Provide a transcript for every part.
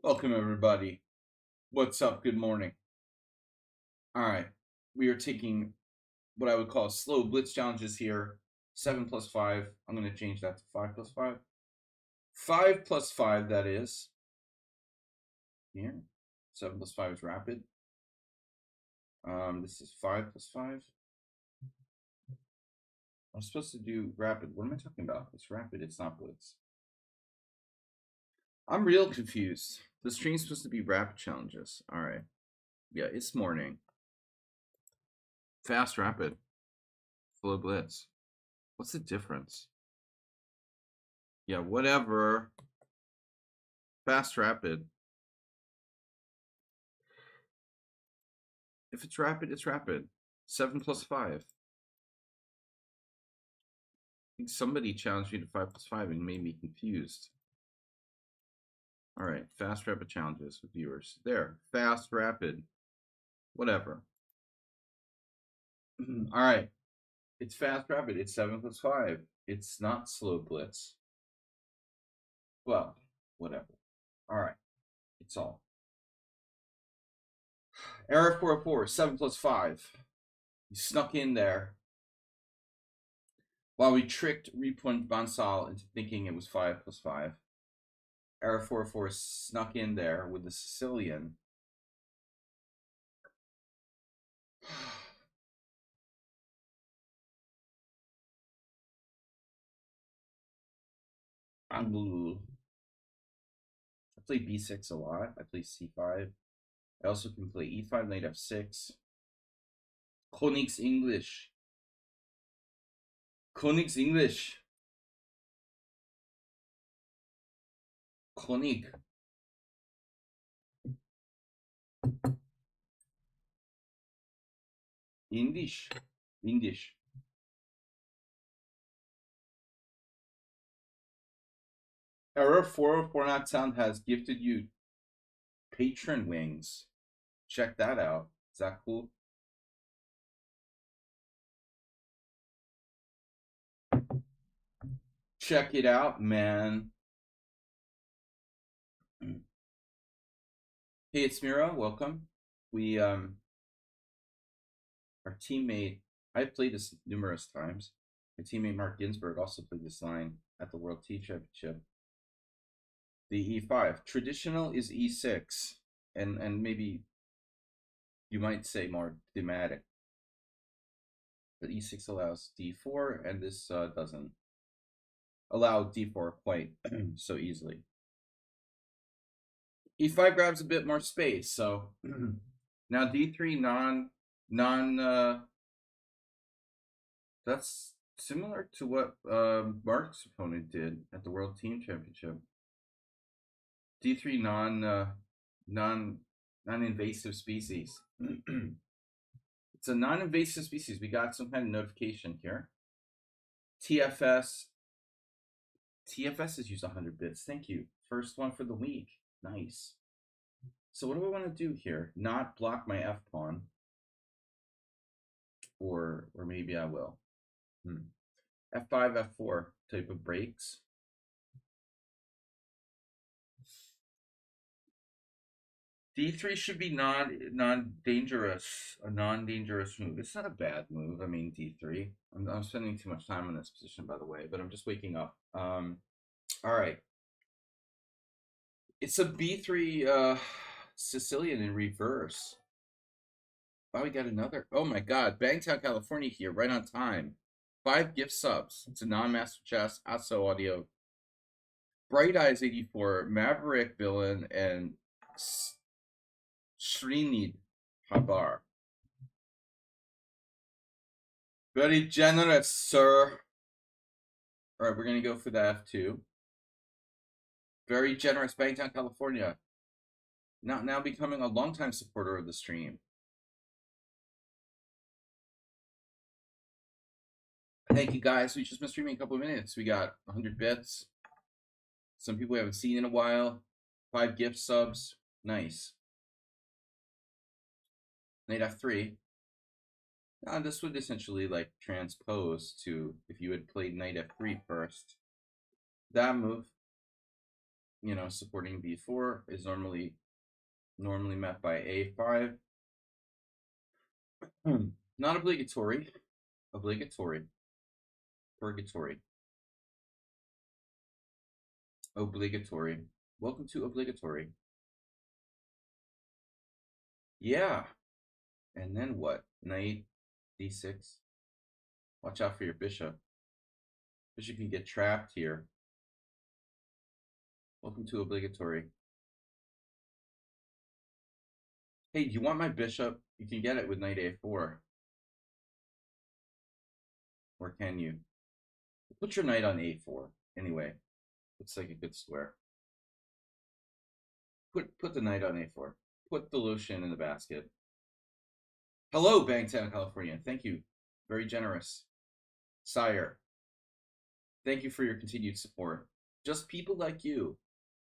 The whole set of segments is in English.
Welcome, everybody. What's up? Good morning. All right. We are taking what I would call slow blitz challenges here. 7 plus 5. I'm going to change that to 5 plus 5. 5 plus 5, that is. Here. 7 plus 5 is rapid. This is 5 plus 5. I'm supposed to do rapid. What am I talking about? It's rapid. It's not blitz. I'm real confused. The stream's supposed to be rapid challenges. All right. Yeah, it's morning. Fast rapid. Slow blitz. What's the difference? Yeah, whatever. Fast rapid. If it's rapid, it's rapid. 7 plus 5. I think somebody challenged me to 5 plus 5 and made me confused. All right, fast rapid challenges with viewers. There, fast rapid. Whatever. All right, it's fast rapid. It's 7 plus 5. It's not slow blitz. Well, whatever. All right, it's all. Error 404, 7 plus 5. You snuck in there while we tricked Repoint Bansal into thinking it was 5 plus 5. Error 404 snuck in there with the Sicilian. Angulul. I play b6 a lot. I play c5. I also can play e5, knight f6. Konig's English. Konig's English. Konig. English. English. Error 404 not sound has gifted you patron wings. Check that out. Is that cool? Check it out, man. Hey, it's Mira. Welcome. We our teammate, I've played this numerous times. My teammate Mark Ginsburg also played this line at the World Tea Championship. The e5. Traditional is e6, and maybe you might say more thematic. But e6 allows d4, and this doesn't allow d4 quite so easily. e5 grabs a bit more space, so now d3 that's similar to what Mark's opponent did at the World Team Championship. D3 non-invasive species. It's a non-invasive species. We got some kind of notification here. TFS has used 100 bits. Thank you. First one for the week. Nice. So what do I want to do here? Not block my F pawn. Or maybe I will. F5, F4 type of breaks. D3 should be non-dangerous, a non-dangerous move. It's not a bad move. I mean, D3. I'm spending too much time in this position, by the way, but I'm just waking up. All right. It's a B3 Sicilian in reverse. Oh, we got another. Oh my God, Bangtown, California here, right on time. 5 gift subs. It's a non-master chess, ASO audio. Bright Eyes 84, Maverick Villain, and Srinid Habar. Very generous, sir. All right, we're going to go for the F2. Very generous, Bangtown, California. Now becoming a longtime supporter of the stream. Thank you, guys. We just been streaming a couple of minutes. We got 100 bits. Some people we haven't seen in a while. 5 gift subs. Nice. Knight F3. This would essentially like transpose to if you had played Knight F3 first. That move. supporting b4 is normally met by a5. Not obligatory. Purgatory. Obligatory. Welcome to obligatory. Yeah. And then what? Knight d6. Watch out for your bishop. Bishop can get trapped here. Welcome to obligatory. Hey, do you want my bishop? You can get it with knight a4. Or can you? Put your knight on a4. Anyway, looks like a good square. Put the knight on a4. Put the Lucian in the basket. Hello, Bangtown, California. Thank you. Very generous. Sire, thank you for your continued support. Just people like you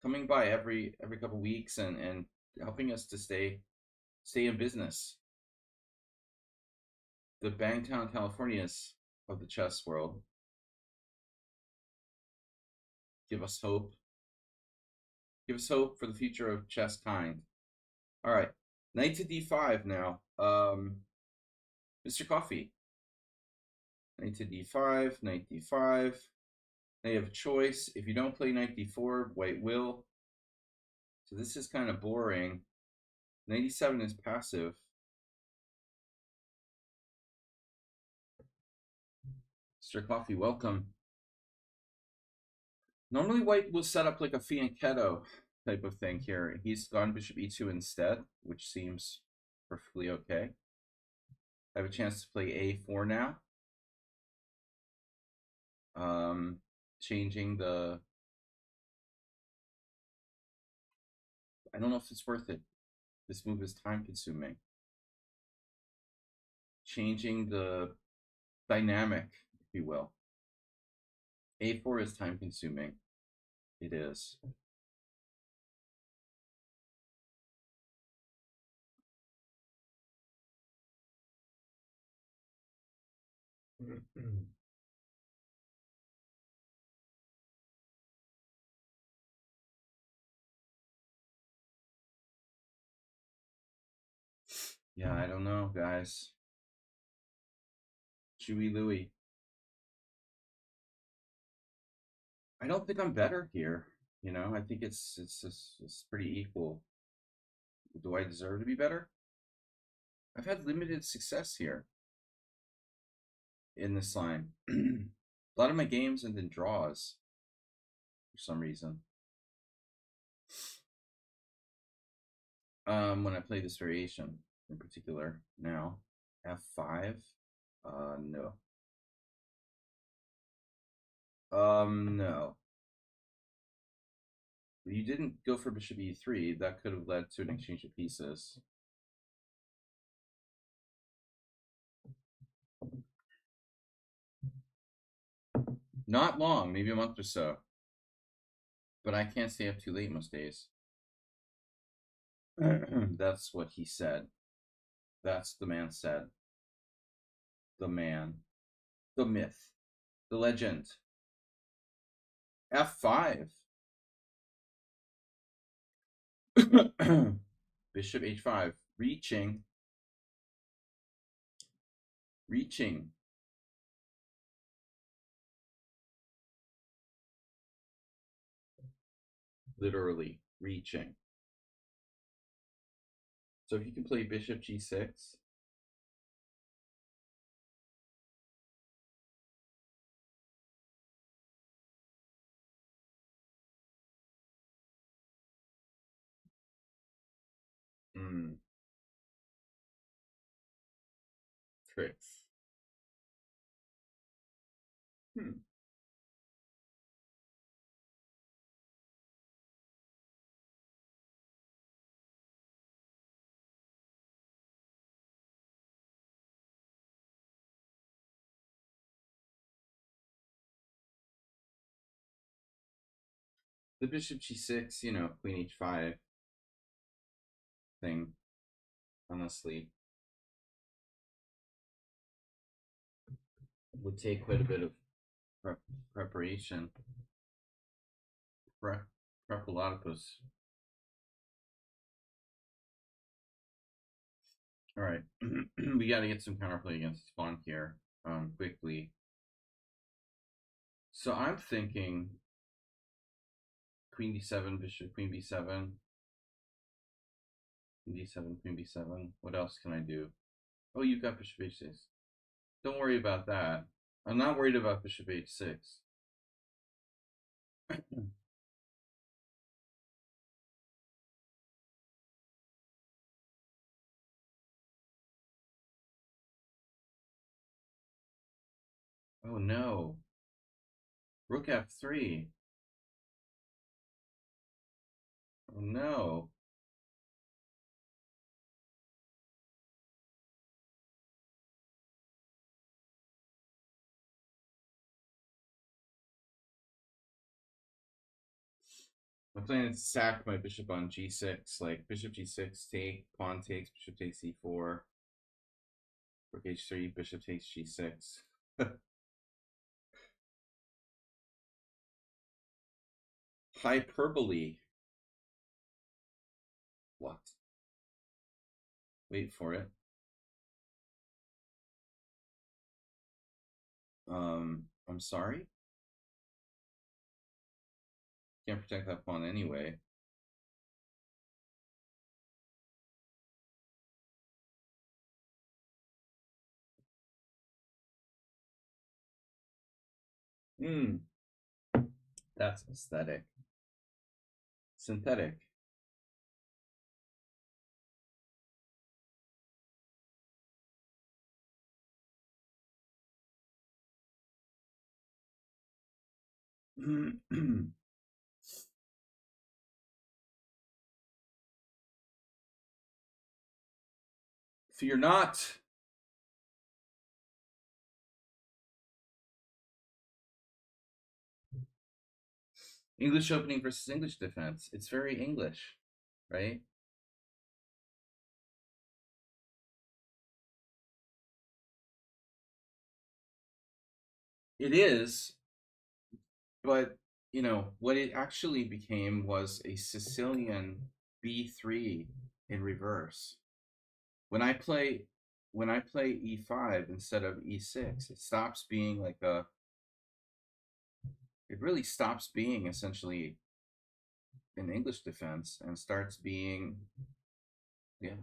coming by every couple weeks and helping us to stay in business. The Bangtown Californias of the chess world give us hope. Give us hope for the future of chess kind. All right, knight to d5 now. Mr. Coffee. Knight to d5, knight d5. Now you have a choice. If you don't play knight d4, white will. So this is kind of boring. Knight e7 is passive. Mr. Coffee, welcome. Normally white will set up like a fianchetto type of thing here. He's gone bishop e2 instead, which seems perfectly okay. I have a chance to play a4 now. Changing the... I don't know if it's worth it. This move is time consuming. Changing the dynamic, if you will. a4 is time consuming. It is. Yeah, I don't know, guys. Chewy Louie. I don't think I'm better here. I think it's pretty equal. Do I deserve to be better? I've had limited success here in this line. A lot of my games end in draws for some reason. When I play this variation in particular now, f5. No. No. You didn't go for bishop e3. That could have led to an exchange of pieces. Not long, maybe a month or so. But I can't stay up too late most days. That's what he said. That's the man said. The man. The myth. The legend. f5. Bishop h5. Reaching. Literally reaching. So if you can play bishop g6. Tricks. The bishop g6, queen h5 thing, honestly, would take quite a bit of preparation. Prepolotopus. All right. We got to get some counterplay against Spawn here quickly. So I'm thinking Queen d7, Bishop, Queen b7, Queen d7, Queen b7. What else can I do? Oh, you've got Bishop h6. Don't worry about that. I'm not worried about Bishop h6. Oh no. Rook f3. Oh no. I'm planning to sack my bishop on g6, like bishop g6, take, pawn takes, bishop takes e4, rook h3, bishop takes g6. Hyperbole. What? Wait for it. I'm sorry? Can't protect that pawn anyway. Hmm. That's aesthetic. Synthetic. Fear not. English opening versus English defense. It's very English, right? It is, but you know what it actually became was a Sicilian b3 in reverse. When I play e5 instead of e6, it stops being like a. It really stops being essentially an English defense and starts being, yeah,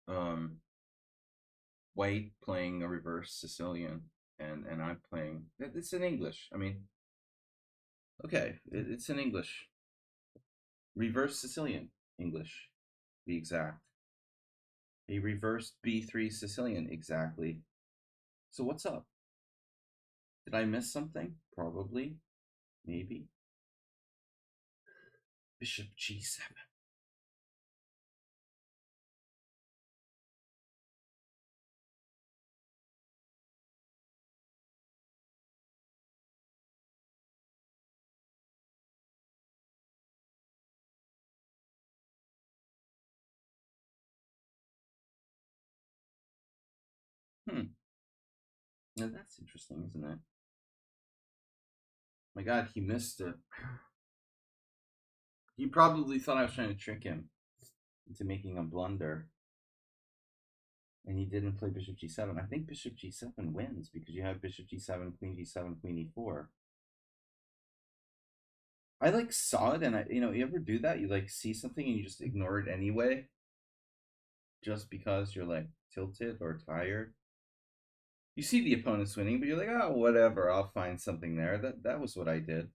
um, white playing a reverse Sicilian, and I'm playing. It's in English. I mean, okay, it's in English. Reverse Sicilian English, be exact. A reversed b3 Sicilian, exactly. So what's up? Did I miss something? Probably, maybe. Bishop g7. Hmm. Now that's interesting, isn't it? My God, he missed it. He probably thought I was trying to trick him into making a blunder. And he didn't play bishop g7. I think bishop g7 wins because you have bishop g7, queen g7, queen e4. I like saw it, and you ever do that? You like see something and you just ignore it anyway, just because you're like tilted or tired. You see the opponent's winning, but you're like, oh, whatever, I'll find something there. That was what I did.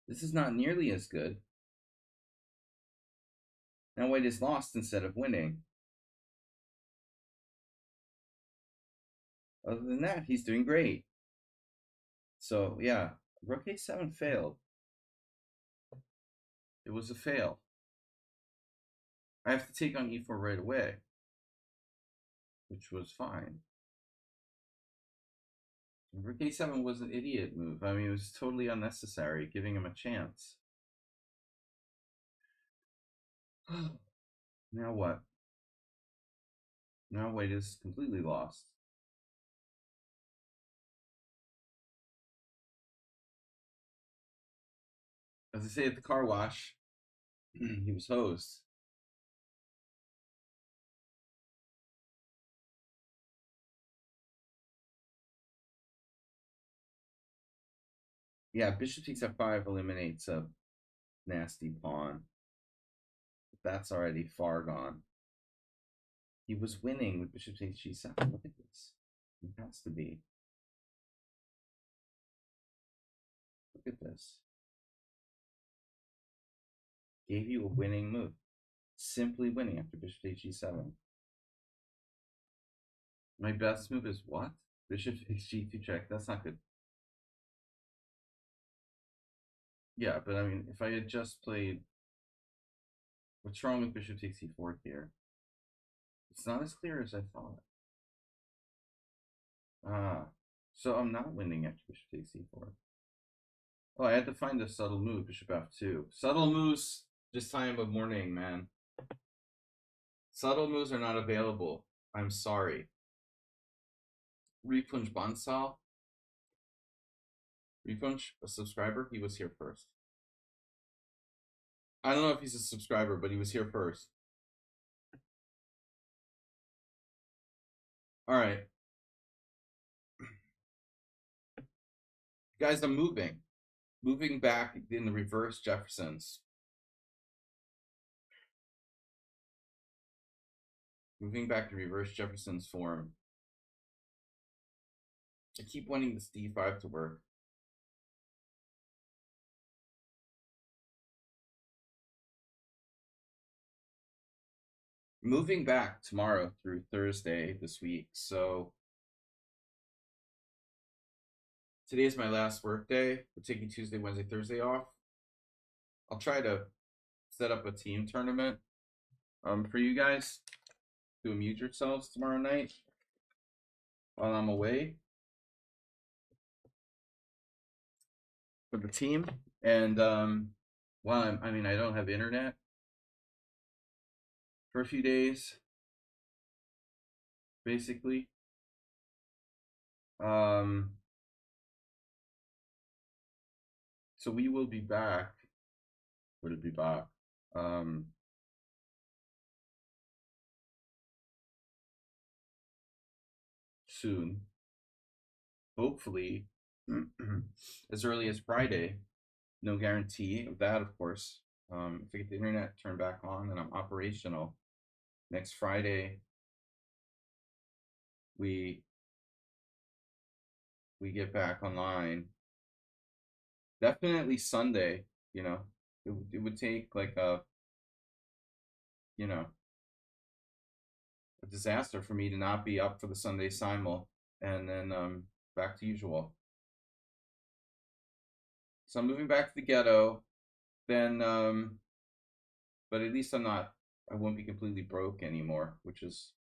This is not nearly as good. Now white is lost instead of winning. Other than that, he's doing great. So yeah, rook a7 failed. It was a fail. I have to take on e4 right away, which was fine. Rook a7 was an idiot move. I mean, it was totally unnecessary, giving him a chance. Now what? Now white is completely lost. As I say at the car wash, he was hosed. Yeah, bishop takes f5 eliminates a nasty pawn. That's already far gone. He was winning with bishop takes g7. Look at this. It has to be. Look at this. Gave you a winning move. Simply winning after bishop takes g7. My best move is what? Bishop takes g2 check. That's not good. Yeah, but I mean, if I had just played... What's wrong with bishop takes e4 here? It's not as clear as I thought. Ah, so I'm not winning after bishop takes e4. Oh, I had to find a subtle move, bishop f2. Subtle moves this time of morning, man. Subtle moves are not available. I'm sorry. Repunch Bansal. Repunch, a subscriber, he was here first. I don't know if he's a subscriber, but he was here first. All right. Guys, I'm moving. Moving back in the reverse Jeffersons. Moving back to reverse Jefferson's form. I keep wanting this d5 to work. Moving back tomorrow through Thursday this week. So today is my last work day. We're taking Tuesday, Wednesday, Thursday off. I'll try to set up a team tournament for you guys to amuse yourselves tomorrow night while I'm away for the team. And while I mean, I don't have internet for a few days, basically. So we will be back. Would be back? Soon. Hopefully, as early as Friday. No guarantee of that, of course. If I get the internet turned back on and I'm operational next Friday, we get back online. Definitely Sunday, you know. It would take like a disaster for me to not be up for the Sunday simul, and then back to usual. So I'm moving back to the ghetto, then but at least I won't be completely broke anymore, which is,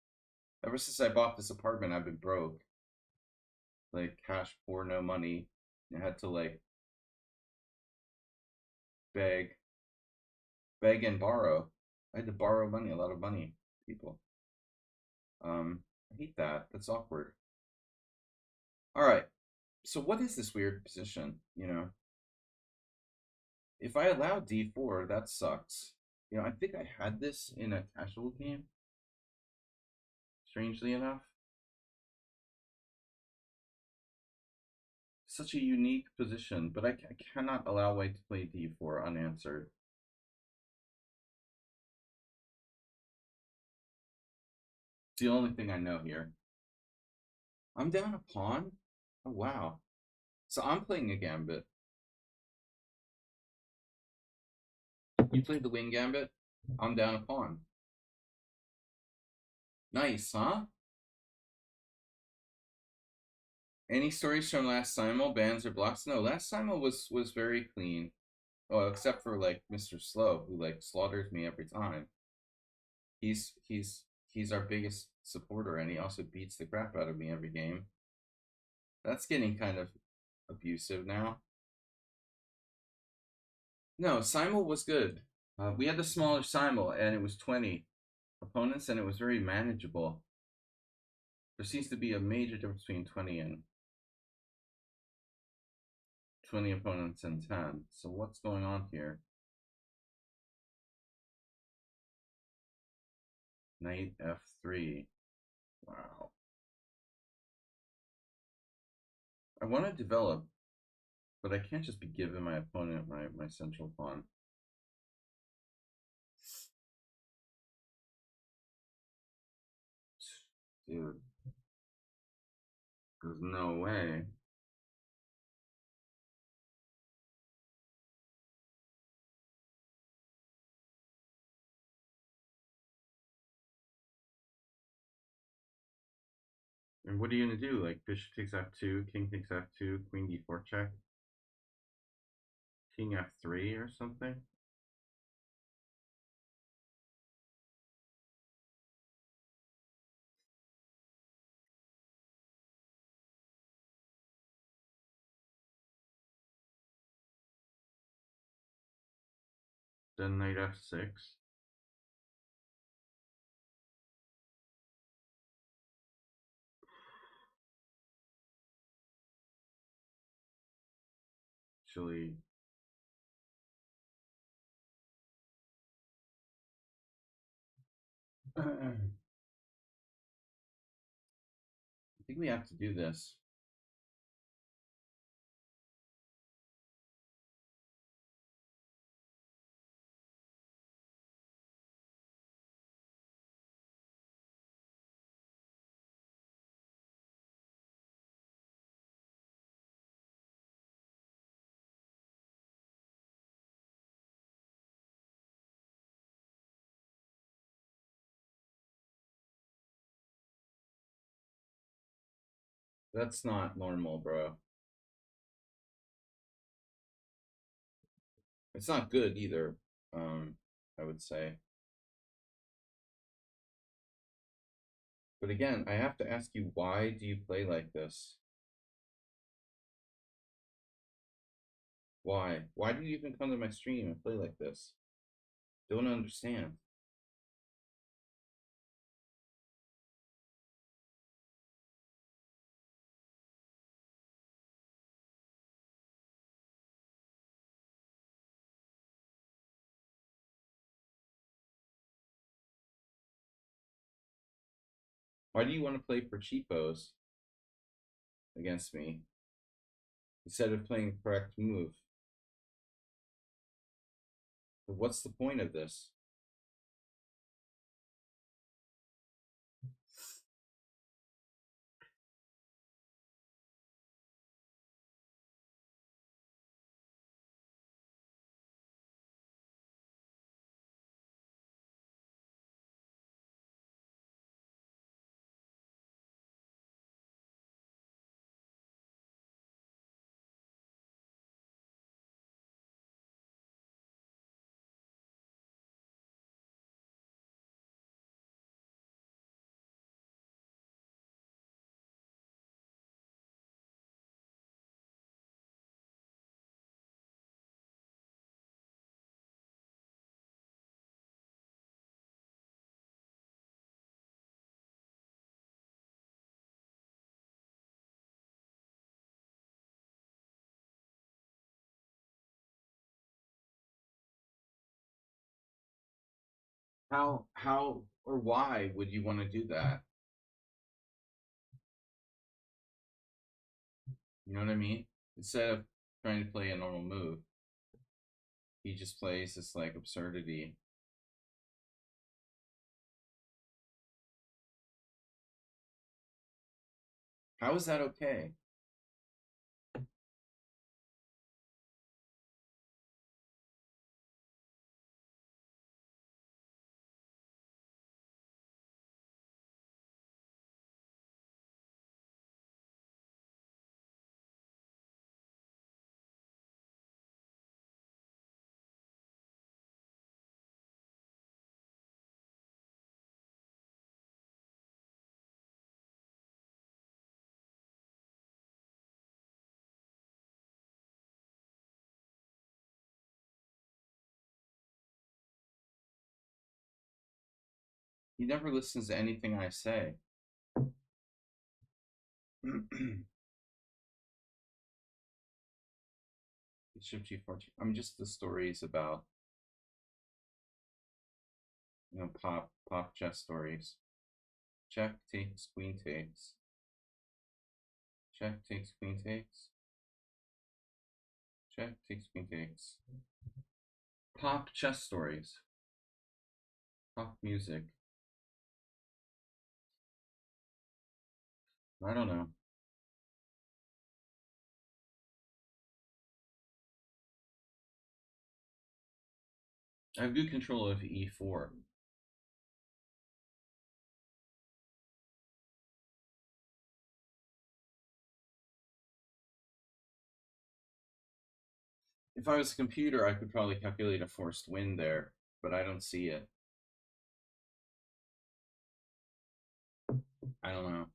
ever since I bought this apartment, I've been broke. Like cash poor, no money. I had to like beg and borrow. I had to borrow money, a lot of money, people. I hate that. That's awkward. All right. So what is this weird position? If I allow d4, that sucks. I think I had this in a casual game. Strangely enough. Such a unique position, but I cannot allow white to play d4 unanswered. It's the only thing I know here. I'm down a pawn? Oh, wow. So I'm playing a gambit. You played the wing gambit? I'm down a pawn. Nice, huh? Any stories from last simul? Bans or blocks? No, last simul was very clean. Oh, except for like Mr. Slow, who like slaughters me every time. He's our biggest supporter, and he also beats the crap out of me every game. That's getting kind of abusive now. No, simul was good. We had the smaller simul, and it was 20 opponents, and it was very manageable. There seems to be a major difference between 20 and when the opponent's in 10. So what's going on here? Knight f3. Wow. I want to develop, but I can't just be giving my opponent my central pawn. Dude, there's no way. And what are you gonna do? Like bishop takes f2, king takes f2, queen d4 check, king f3 or something? Then knight f6. Actually, I think we have to do this. That's not normal, bro. It's not good either, I would say. But again, I have to ask you, why do you play like this? Why? Why do you even come to my stream and play like this? Don't understand. Why do you want to play for cheapos against me instead of playing the correct move? What's the point of this? How or why would you want to do that? You know what I mean? Instead of trying to play a normal move, he just plays this like absurdity. How is that okay? He never listens to anything I say. Bishop G4. I mean, just the stories about, pop chess stories. Check takes, queen takes. Check takes, queen takes. Check takes, queen takes. Pop chess stories. Pop music. I don't know. I have good control of e4. If I was a computer, I could probably calculate a forced win there, but I don't see it. I don't know.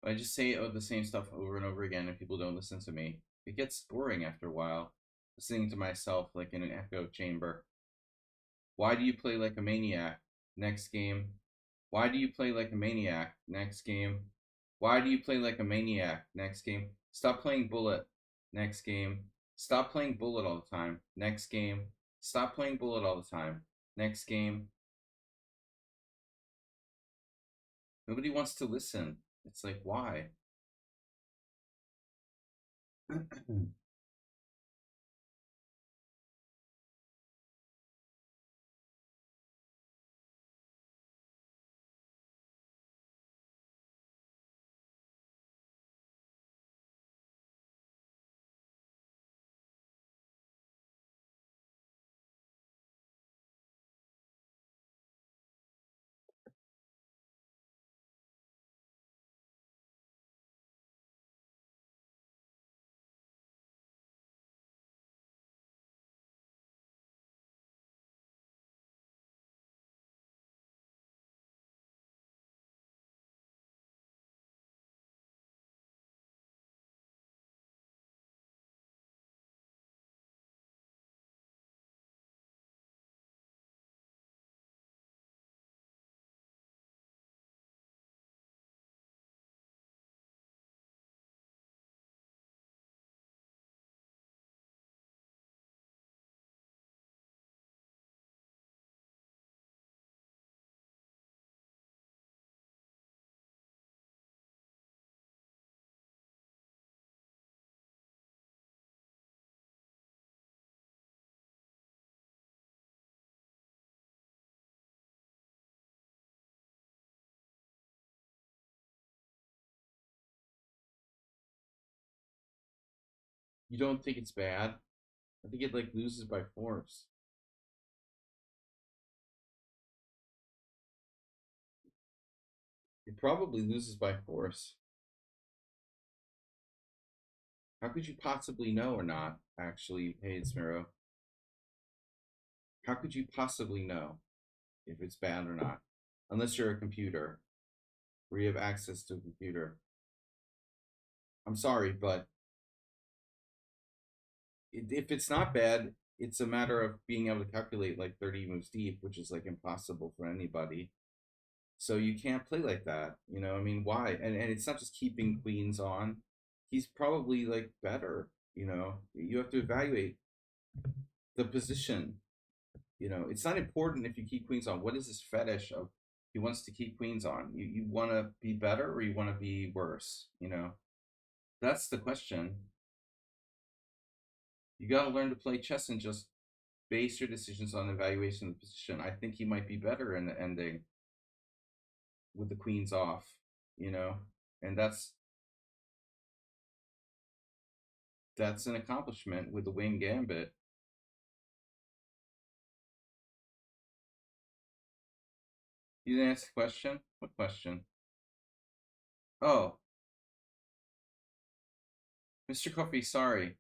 I just say the same stuff over and over again and people don't listen to me. It gets boring after a while, listening to myself like in an echo chamber. Why do you play like a maniac? Next game. Why do you play like a maniac? Next game. Why do you play like a maniac? Next game. Stop playing bullet. Next game. Stop playing bullet all the time. Next game. Stop playing bullet all the time. Next game. Nobody wants to listen. It's like, why? You don't think it's bad? I think it like loses by force. It probably loses by force. How could you possibly know or not, actually, hey, it's Miro? How could you possibly know if it's bad or not? Unless you're a computer, where you have access to a computer. I'm sorry, but if it's not bad, it's a matter of being able to calculate like 30 moves deep, which is like impossible for anybody. So you can't play like that. I mean, why? And it's not just keeping queens on. He's probably like better. You have to evaluate the position. It's not important if you keep queens on. What is this fetish of he wants to keep queens on? You want to be better or you want to be worse? That's the question. You got to learn to play chess and just base your decisions on evaluation of the position. I think he might be better in the ending with the queens off, and that's an accomplishment with the wing gambit. You didn't ask the question? What question? Oh, Mr. Coffee, sorry.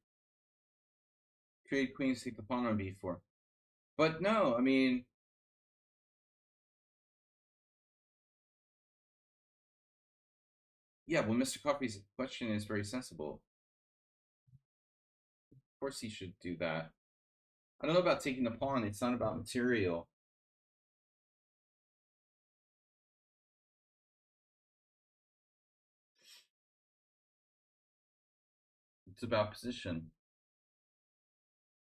Create queens, take the pawn on b4. But no, I mean, yeah, well, Mr. Coffee's question is very sensible. Of course he should do that. I don't know about taking the pawn. It's not about material. It's about position.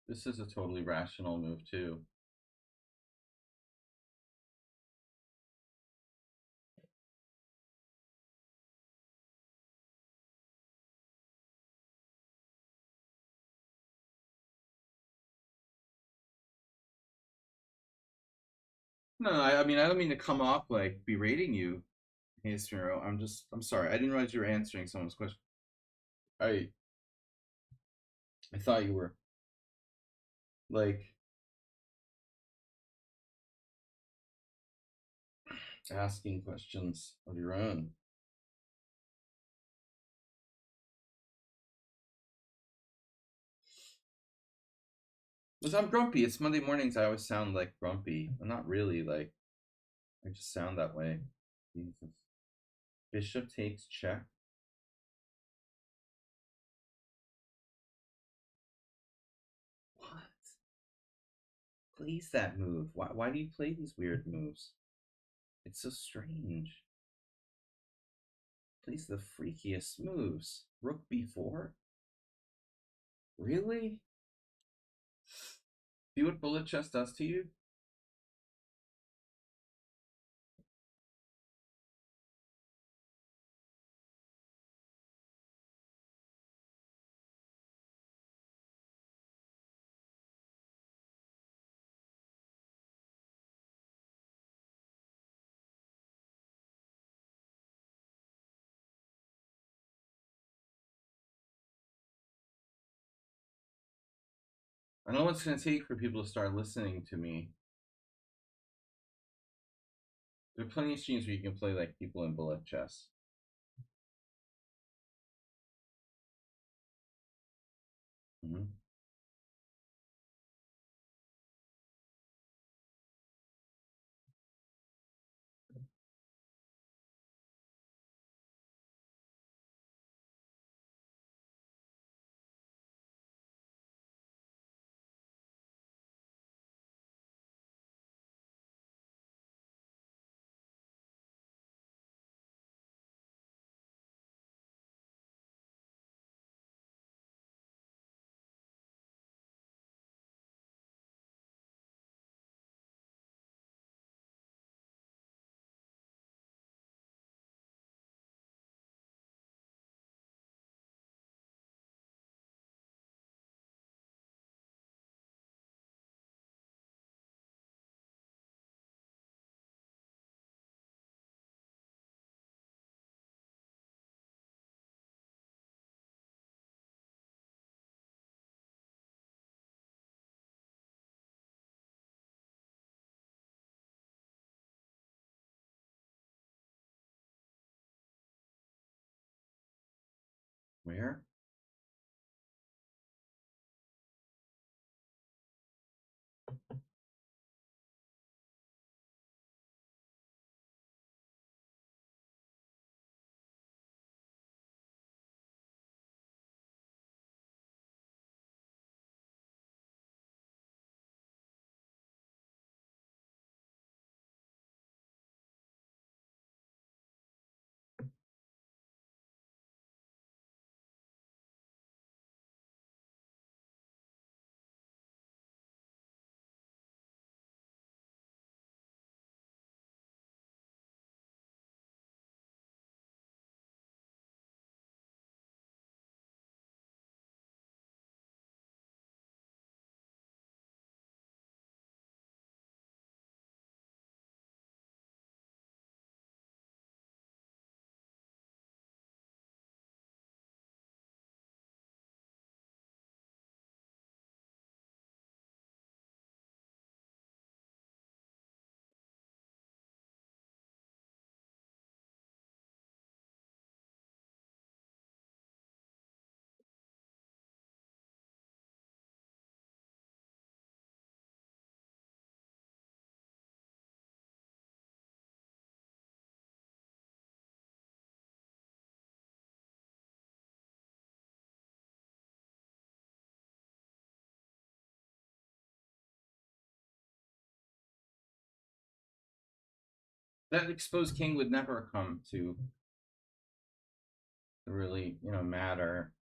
This is a totally rational move too. No, I mean I don't mean to come off like berating you, hey Smiro. I'm sorry. I didn't realize you were answering someone's question. I I thought you were like asking questions of your own. Because I'm grumpy. It's Monday mornings. I always sound like grumpy. I'm not really like. I just sound that way. Jesus. Bishop takes check. What? Plays that move? Why do you play these weird moves? It's so strange. Plays the freakiest moves. Rook b4? Really? See what bullet chess does to you? I don't know what it's going to take for people to start listening to me. There are plenty of streams where you can play like people in bullet chess. Mm-hmm. Where? That exposed king would never come to really, matter.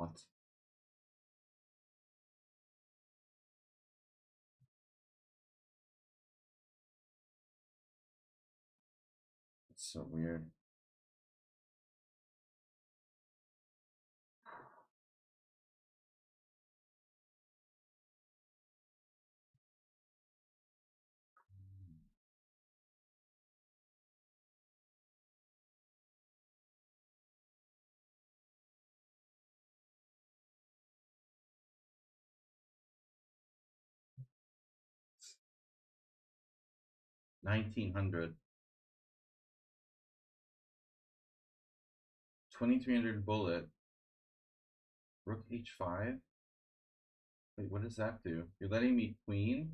What? It's so weird. $1,900. 2,300 bullet. Rook h5. Wait, what does that do? You're letting me queen?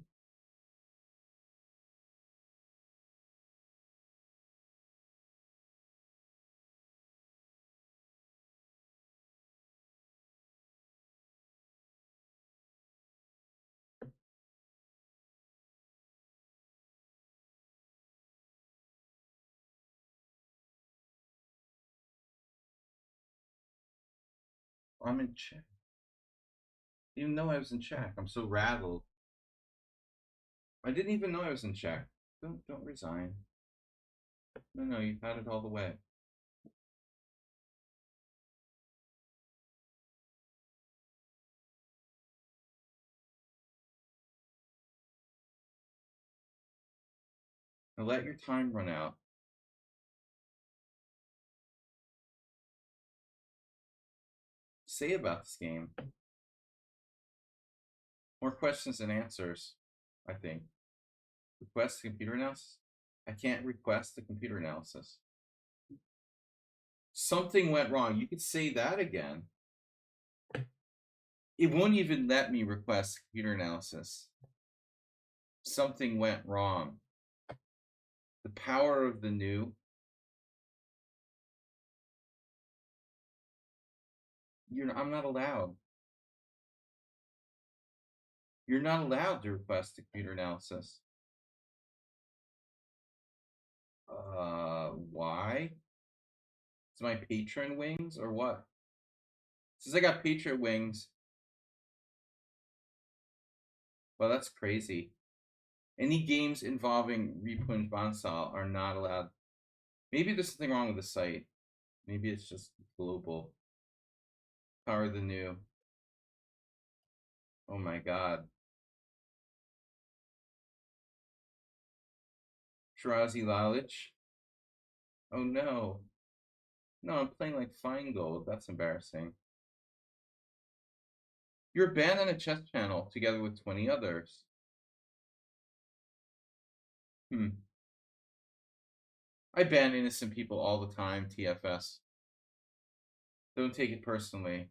I'm in check. Even though I was in check, I'm so rattled. I didn't even know I was in check. Don't resign. No, you've had it all the way. Now let your time run out. Say about this game. More questions than answers, I think. Request computer analysis? I can't request the computer analysis. Something went wrong. You could say that again. It won't even let me request computer analysis. Something went wrong. The power of the new. I'm not allowed. You're not allowed to request a computer analysis. Why? It's my patron wings or what? Since I got patron wings. Well, that's crazy. Any games involving Repunj Bansal are not allowed. Maybe there's something wrong with the site. Maybe it's just global. Power of the new. Oh my god. Shirazi Lalich. Oh no. No, I'm playing like Feingold. That's embarrassing. You're banned on a chess channel together with 20 others. I ban innocent people all the time, TFS. Don't take it personally.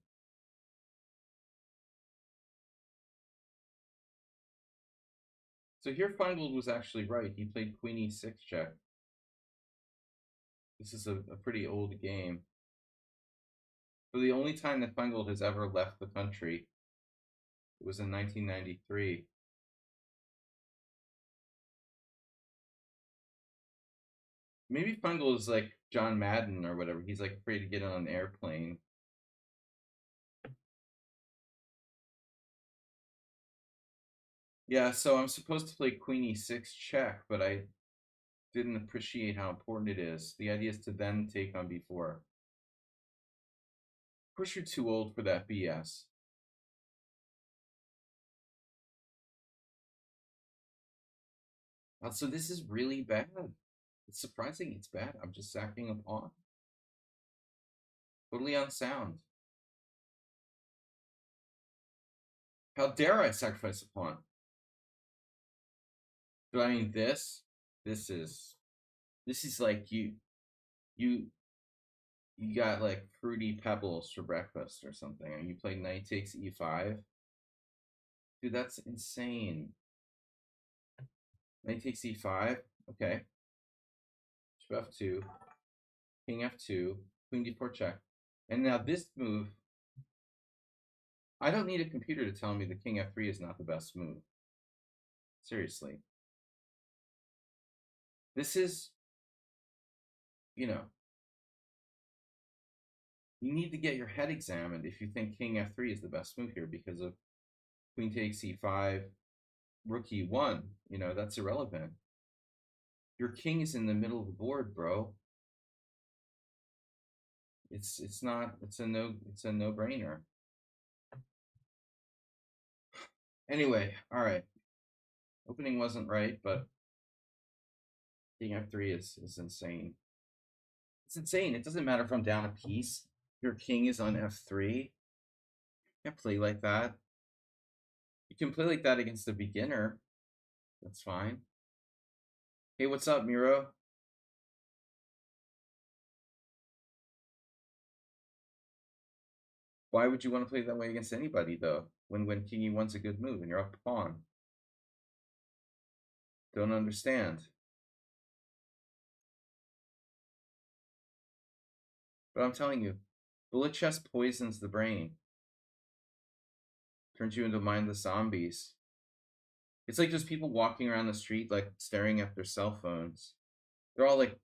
So here Feingold was actually right. He played Queen e6 check. This is a pretty old game. For the only time that Feingold has ever left the country, it was in 1993. Maybe Feingold is like John Madden or whatever. He's like afraid to get on an airplane. Yeah, so I'm supposed to play Queen e6 check, but I didn't appreciate how important it is. The idea is to then take on b4. Of course, you're too old for that BS. So this is really bad. It's surprising it's bad. I'm just sacking a pawn. Totally unsound. How dare I sacrifice a pawn? But I mean, this is like you got like fruity pebbles for breakfast or something, and you play knight takes e5. Dude, that's insane. Knight takes e5. Okay. Bishop f2. King f2. Queen d4 check. And now this move, I don't need a computer to tell me the king f3 is not the best move. Seriously. This is, You need to get your head examined if you think king f3 is the best move here because of queen takes e5, rook e1. You know, that's irrelevant. Your king is in the middle of the board, bro. It's not it's a no-brainer. Anyway, all right. Opening wasn't right, but king f3 is insane. It's insane. It doesn't matter if I'm down a piece. Your king is on f3. You can't play like that. You can play like that against a beginner. That's fine. Hey, what's up, Miro? Why would you want to play that way against anybody, though? When king e1's a good move and you're up a pawn. Don't understand. But I'm telling you, bullet chess poisons the brain. Turns you into mindless zombies. It's like just people walking around the street, like, staring at their cell phones. They're all, like,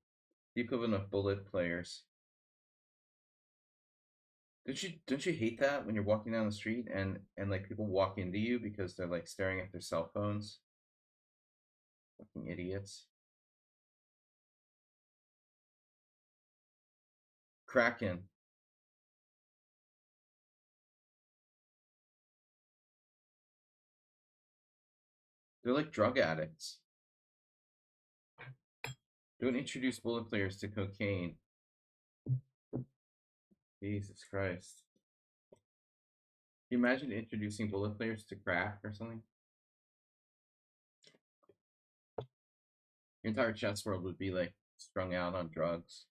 the equivalent of bullet players. Don't you hate that when you're walking down the street and like people walk into you because they're like staring at their cell phones? Fucking idiots. Kraken. They're like drug addicts. Don't introduce bullet players to cocaine. Jesus Christ. Can you imagine introducing bullet players to crack or something? Your entire chess world would be like strung out on drugs.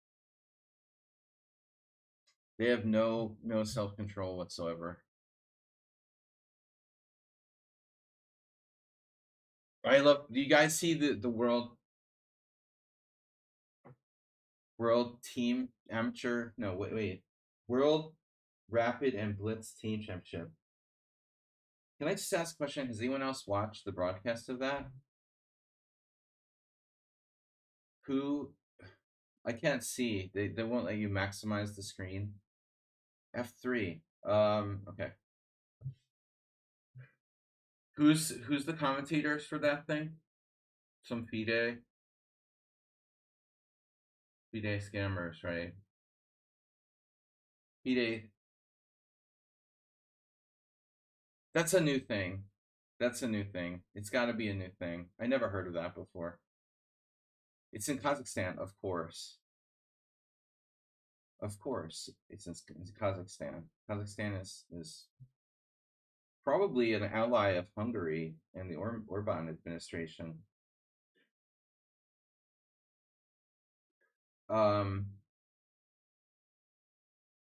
They have no self-control whatsoever. I love. Do you guys see the world team amateur? No, wait. World Rapid and Blitz Team Championship. Can I just ask a question? Has anyone else watched the broadcast of that? Who? I can't see. They won't let you maximize the screen. F3. Okay. Who's the commentators for that thing? Some FIDE scammers, right? FIDE. That's a new thing. That's a new thing. It's got to be a new thing. I never heard of that before. It's in Kazakhstan, of course. Of course, it's in Kazakhstan. Kazakhstan is probably an ally of Hungary and the Orban administration.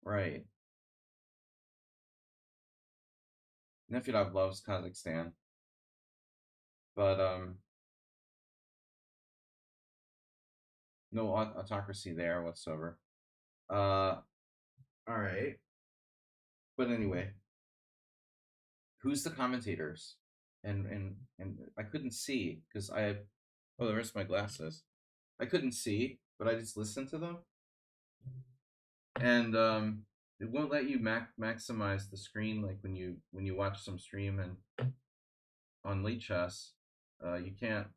Right. Nefedov loves Kazakhstan, but no autocracy there whatsoever. All right. But anyway, who's the commentators? And I couldn't see because I have. Oh, the rest of my glasses. I couldn't see, but I just listened to them, and it won't let you maximize the screen like when you watch some stream and on lichess, you can't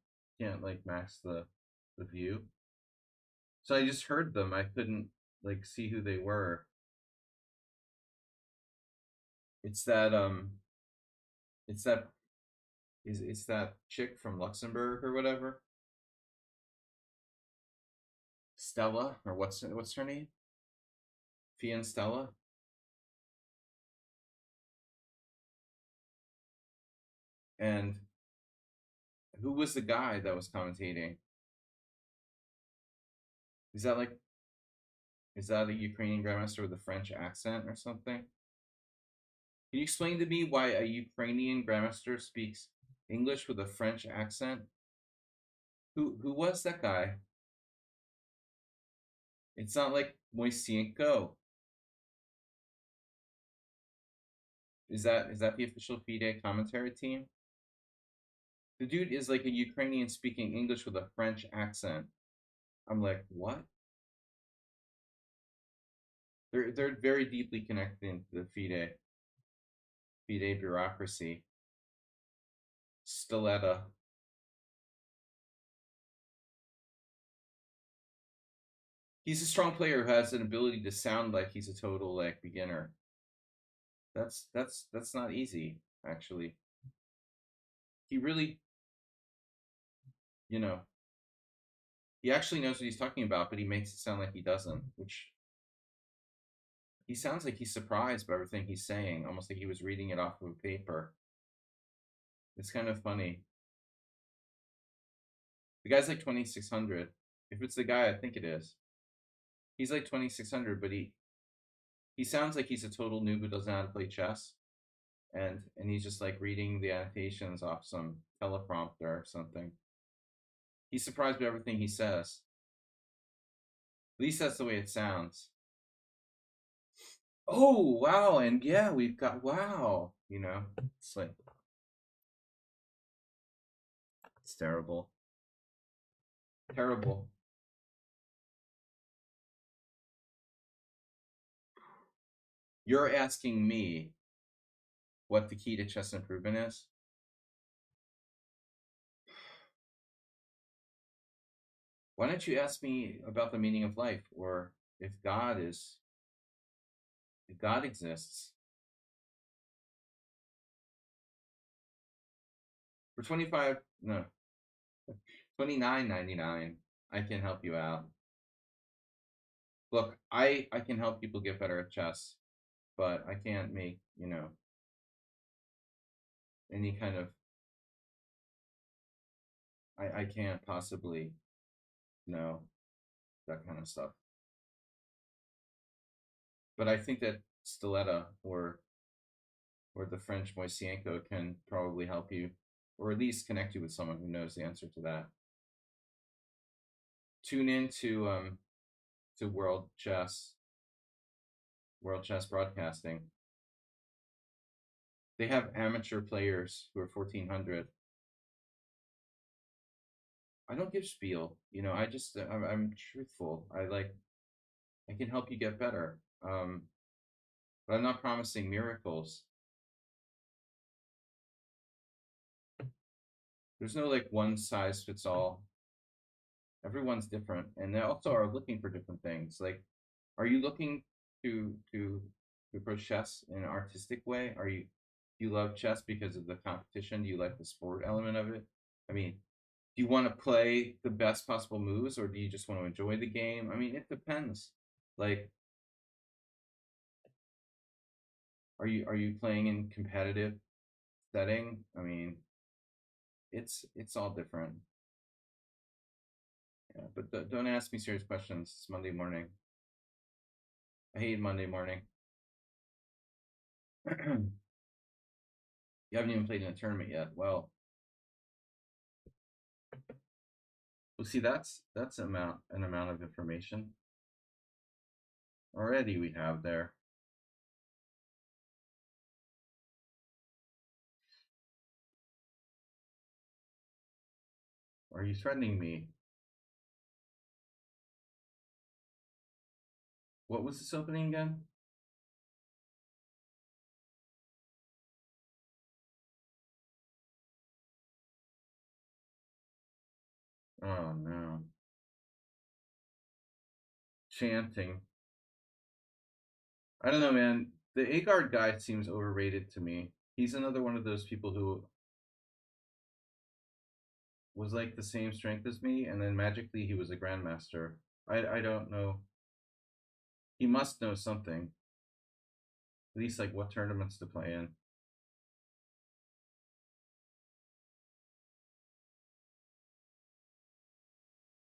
like max the view. So I just heard them. I couldn't like see who they were. It's that it's that it's that chick from Luxembourg or whatever. Stella or what's her name? Fia Stella. And who was the guy that was commentating? Is that like is that a Ukrainian grandmaster with a French accent or something? Can you explain to me why a Ukrainian grandmaster speaks English with a French accent? Who was that guy? It's not like Moisenko. Is that the official FIDE commentary team? The dude is like a Ukrainian speaking English with a French accent. I'm like, what? They're very deeply connected into the FIDE bureaucracy. Stiletta. He's a strong player who has an ability to sound like he's a total like beginner. That's not easy, actually. He really, you know, he actually knows what he's talking about, but he makes it sound like he doesn't, which he sounds like he's surprised by everything he's saying, almost like he was reading it off of a paper. It's kind of funny. The guy's like 2600. If it's the guy I think it is, he's like 2600, but he sounds like he's a total noob who doesn't know how to play chess, and he's just like reading the annotations off some teleprompter or something. He's surprised by everything he says. At least that's the way it sounds. Oh wow, and yeah, we've got wow. It's like it's terrible, terrible. You're asking me what the key to chess improvement is? Why don't you ask me about the meaning of life, or if God exists? For 25, no, 29.99, I can help you out. Look, I can help people get better at chess, but I can't make, any kind of I can't possibly know that kind of stuff. But I think that Stiletta or the French Moisienko can probably help you, or at least connect you with someone who knows the answer to that. Tune in to World Chess Broadcasting. They have amateur players who are 1400. I don't give spiel, I'm truthful. I can help you get better. But I'm not promising miracles. There's no like one size fits all. Everyone's different, and they also are looking for different things. Like, are you looking to approach chess in an artistic way? Do you love chess because of the competition? Do you like the sport element of it? I mean, do you want to play the best possible moves, or do you just want to enjoy the game? I mean, it depends. Like, are you playing in competitive setting? I mean, it's all different. Yeah, but don't ask me serious questions. It's Monday morning. I hate Monday morning. You haven't even played in a tournament yet. Well, see, that's an amount of information already we have there. Are you threatening me? What was this opening again? Oh no. Chanting. I don't know, man. The Agard guy seems overrated to me. He's another one of those people who was like the same strength as me, and then magically he was a grandmaster. I don't know. He must know something. At least like what tournaments to play in.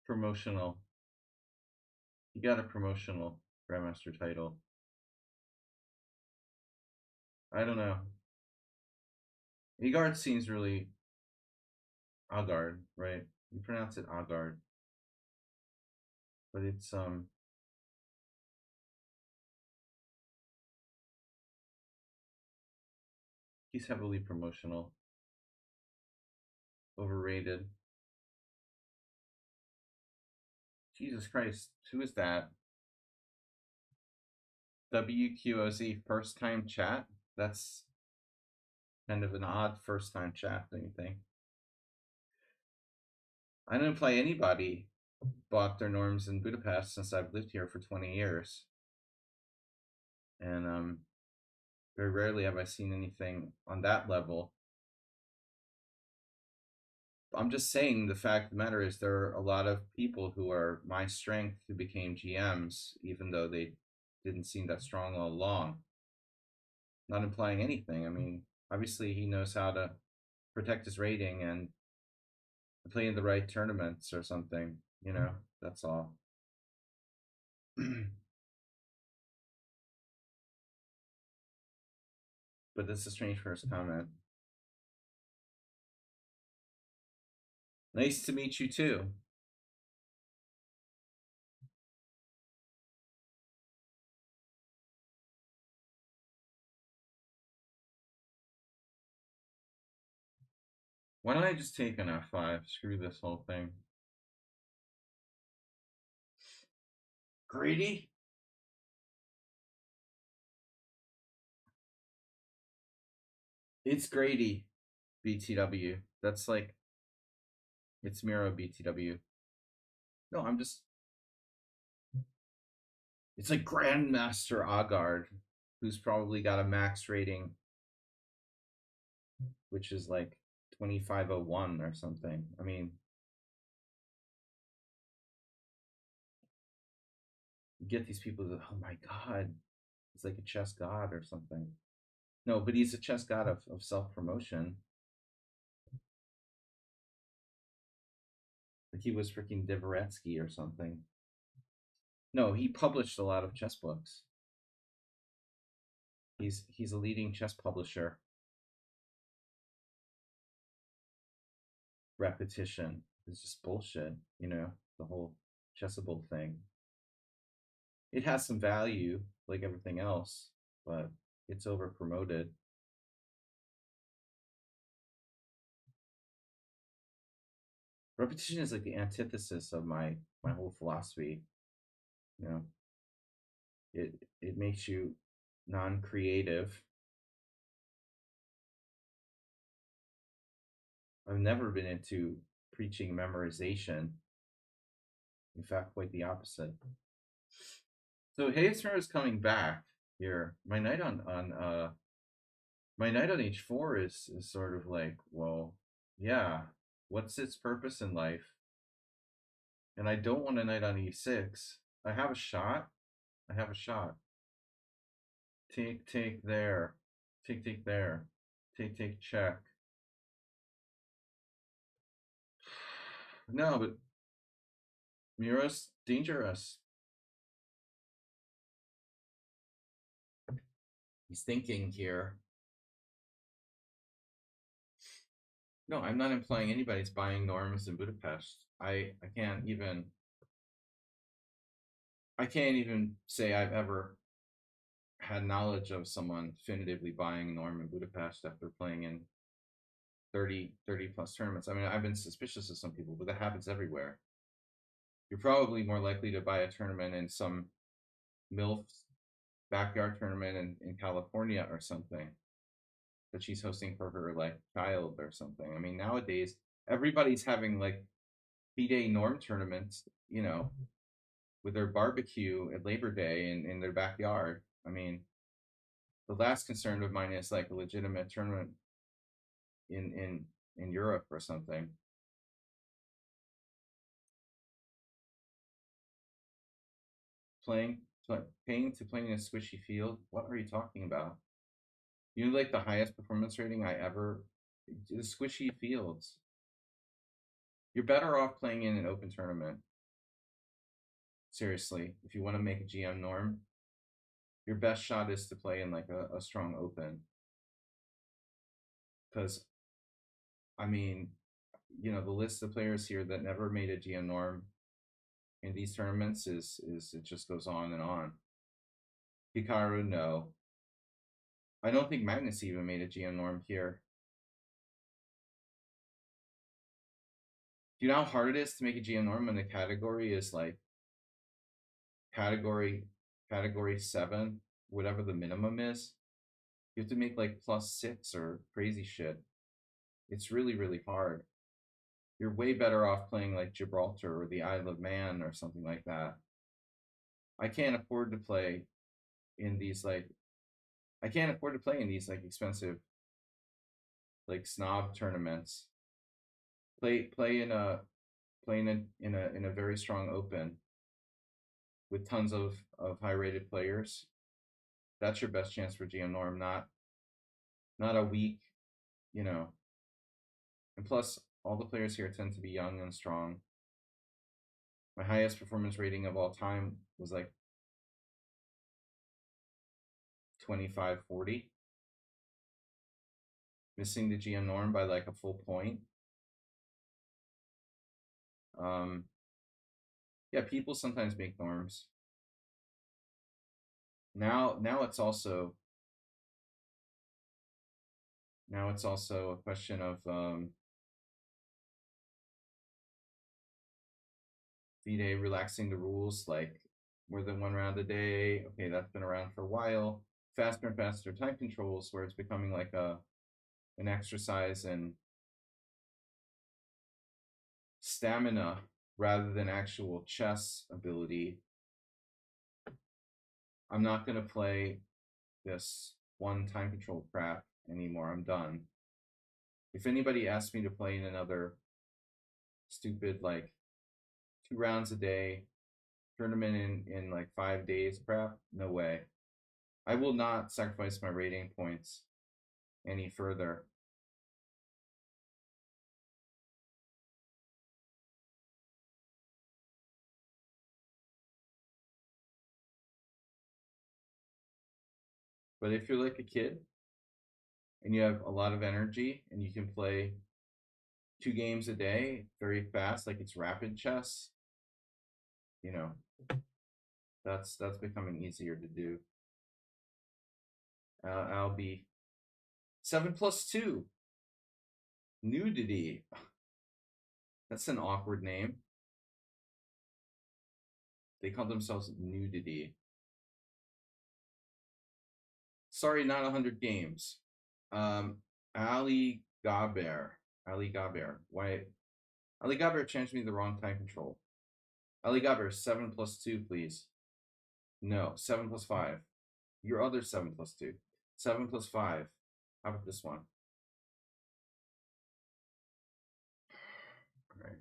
Promotional. He got a promotional grandmaster title. I don't know. Agard seems really Agard, right? You pronounce it Agard, but he's heavily promotional, overrated. Jesus Christ, who is that? WQOZ first time chat? That's kind of an odd first time chat, don't you think? I don't play anybody bought their norms in Budapest since I've lived here for 20 years. And very rarely have I seen anything on that level. I'm just saying the fact of the matter is there are a lot of people who are my strength who became GMs, even though they didn't seem that strong all along. Not implying anything. I mean, obviously he knows how to protect his rating and play in the right tournaments or something, you know, that's all. But this is a strange first comment. Nice to meet you too. Why don't I just take an F5? Screw this whole thing. Greedy? It's Grady, BTW. That's like, it's Miro BTW. No, I'm just, it's like Grandmaster Agard, who's probably got a max rating, which is like 2501 or something. I mean, you get these people that, oh my God, he's like a chess god or something. No, but he's a chess god of self promotion. Like he was freaking Dvoretsky or something. No, he published a lot of chess books. He's a leading chess publisher. Repetition is just bullshit, you know, the whole chessable thing. It has some value, like everything else, but it's over promoted. Repetition is like the antithesis of my whole philosophy. You know, it makes you non-creative. I've never been into preaching memorization. In fact, quite the opposite. So Hayesmer is coming back here. My knight on h4 is sort of like, well, yeah, what's its purpose in life? And I don't want a knight on e6. I have a shot. I have a shot. Take there. Take there. Take check. No, but Miro's dangerous. He's thinking here. No, I'm not implying anybody's buying norms in Budapest. I can't even say I've ever had knowledge of someone definitively buying norm in Budapest after playing in 30 plus tournaments. I mean, I've been suspicious of some people, but that happens everywhere. You're probably more likely to buy a tournament in some MILF's backyard tournament in California or something that she's hosting for her like child or something. I mean, nowadays everybody's having like B-Day norm tournaments, you know, with their barbecue at Labor Day in their backyard. I mean, the last concern of mine is like a legitimate tournament in Europe or something. Paying to play in a squishy field. What are you talking about? You know, like the highest performance rating I ever. The squishy fields. You're better off playing in an open tournament. Seriously, if you want to make a GM norm, your best shot is to play in like a strong open. Because, I mean, you know, the list of players here that never made a GM norm in these tournaments is it just goes on and on. Hikaru, no. I don't think Magnus even made a GM norm here. Do you know how hard it is to make a GM norm when the category is like category 7? whatever the minimum is. You have to make like +6 or crazy shit. It's really, really hard. You're way better off playing like Gibraltar or the Isle of Man or something like that. I can't afford to play in these like I can't afford to play in these like expensive like snob tournaments. Play in a in a very strong open with tons of high rated players. That's your best chance for GM Norm, not a weak, you know. And plus, all the players here tend to be young and strong. My highest performance rating of all time was like 25-40, missing the GM Norm by like a full point. Yeah, people sometimes make norms. Now it's also a question of FIDE relaxing the rules, like more than one round a day. Okay, that's been around for a while. Faster and faster time controls, where it's becoming like an exercise in stamina rather than actual chess ability. I'm not gonna play this one time control crap anymore. I'm done. If anybody asks me to play in another stupid like 2 rounds a day tournament in like 5 days crap, no way. I will not sacrifice my rating points any further. But if you're like a kid and you have a lot of energy and you can play 2 games a day very fast, like it's rapid chess, you know, that's becoming easier to do. I'll be 7+2 nudity. That's an awkward name. They call themselves nudity. Sorry, not 100 games. Ali Gaber. Ali Gaber. Why? Ali Gaber changed me the wrong time control. Ali Gaber, 7+2, please. No, 7+5. Your other 7+2. 7+5. How about this one? All right.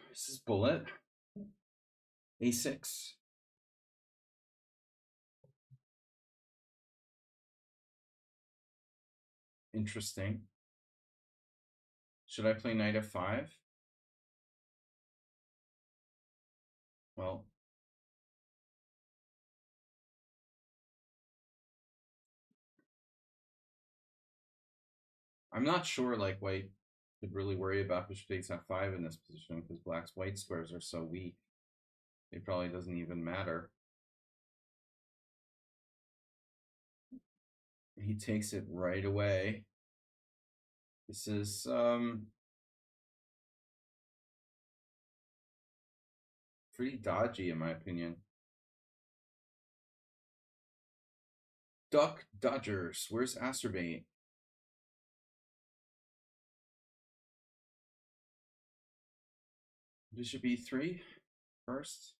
This is bullet. A6. Interesting. Should I play knight f5? Well, I'm not sure like white could really worry about bishop takes f5 in this position because black's white squares are so weak. It probably doesn't even matter. He takes it right away. This is pretty dodgy in my opinion. Duck Dodgers. Where's Asterbate? Bishop e3 first.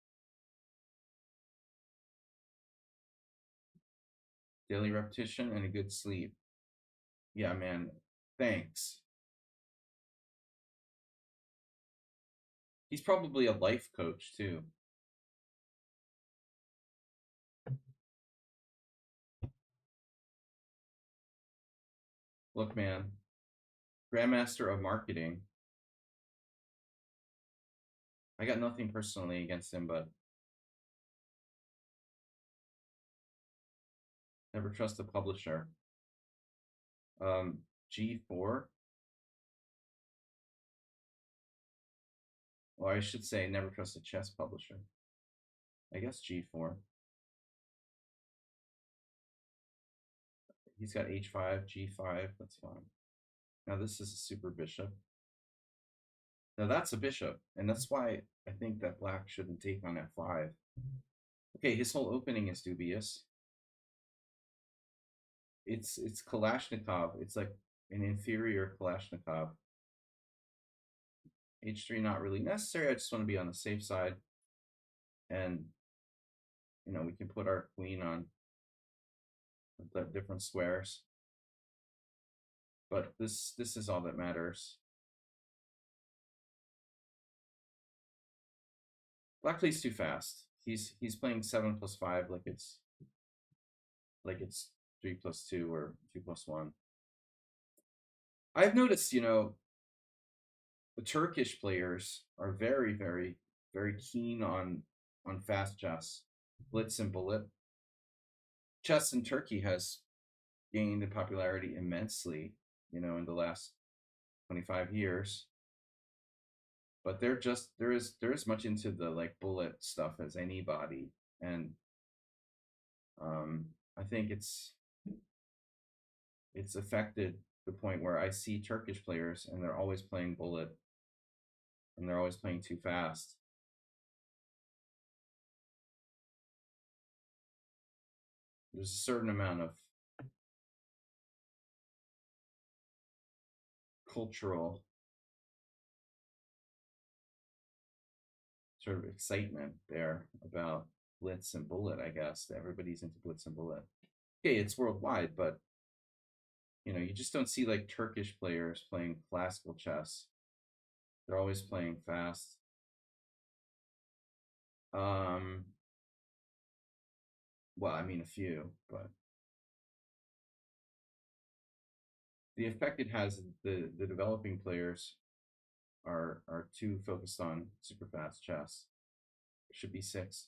Daily repetition and a good sleep. Yeah, man. Thanks. He's probably a life coach too. Look, man. Grandmaster of marketing. I got nothing personally against him, but Never trust the publisher. G4. Or I should say, never trust a chess publisher. I guess G4. He's got H5, G5. That's fine. Now this is a super bishop. Now that's a bishop, and that's why I think that black shouldn't take on F5. Okay, his whole opening is dubious. It's Kalashnikov. It's like an inferior Kalashnikov. H3 not really necessary. I just want to be on the safe side. And we can put our queen on the different squares. But this is all that matters. Black plays too fast. He's playing 7+5 like it's 3+2 or 2+1. I've noticed, the Turkish players are very, very, very keen on fast chess, blitz and bullet. Chess in Turkey has gained in popularity immensely, in the last 25 years. But they're as much into the like bullet stuff as anybody, and I think it's affected the point where I see Turkish players and they're always playing bullet, and they're always playing too fast. There's a certain amount of cultural sort of excitement there about blitz and bullet. I guess everybody's into blitz and bullet. Okay, it's worldwide, but you just don't see like Turkish players playing classical chess. They're always playing fast. Well, I mean a few, but the effect it has, the developing players are too focused on super fast chess. Bishop b6.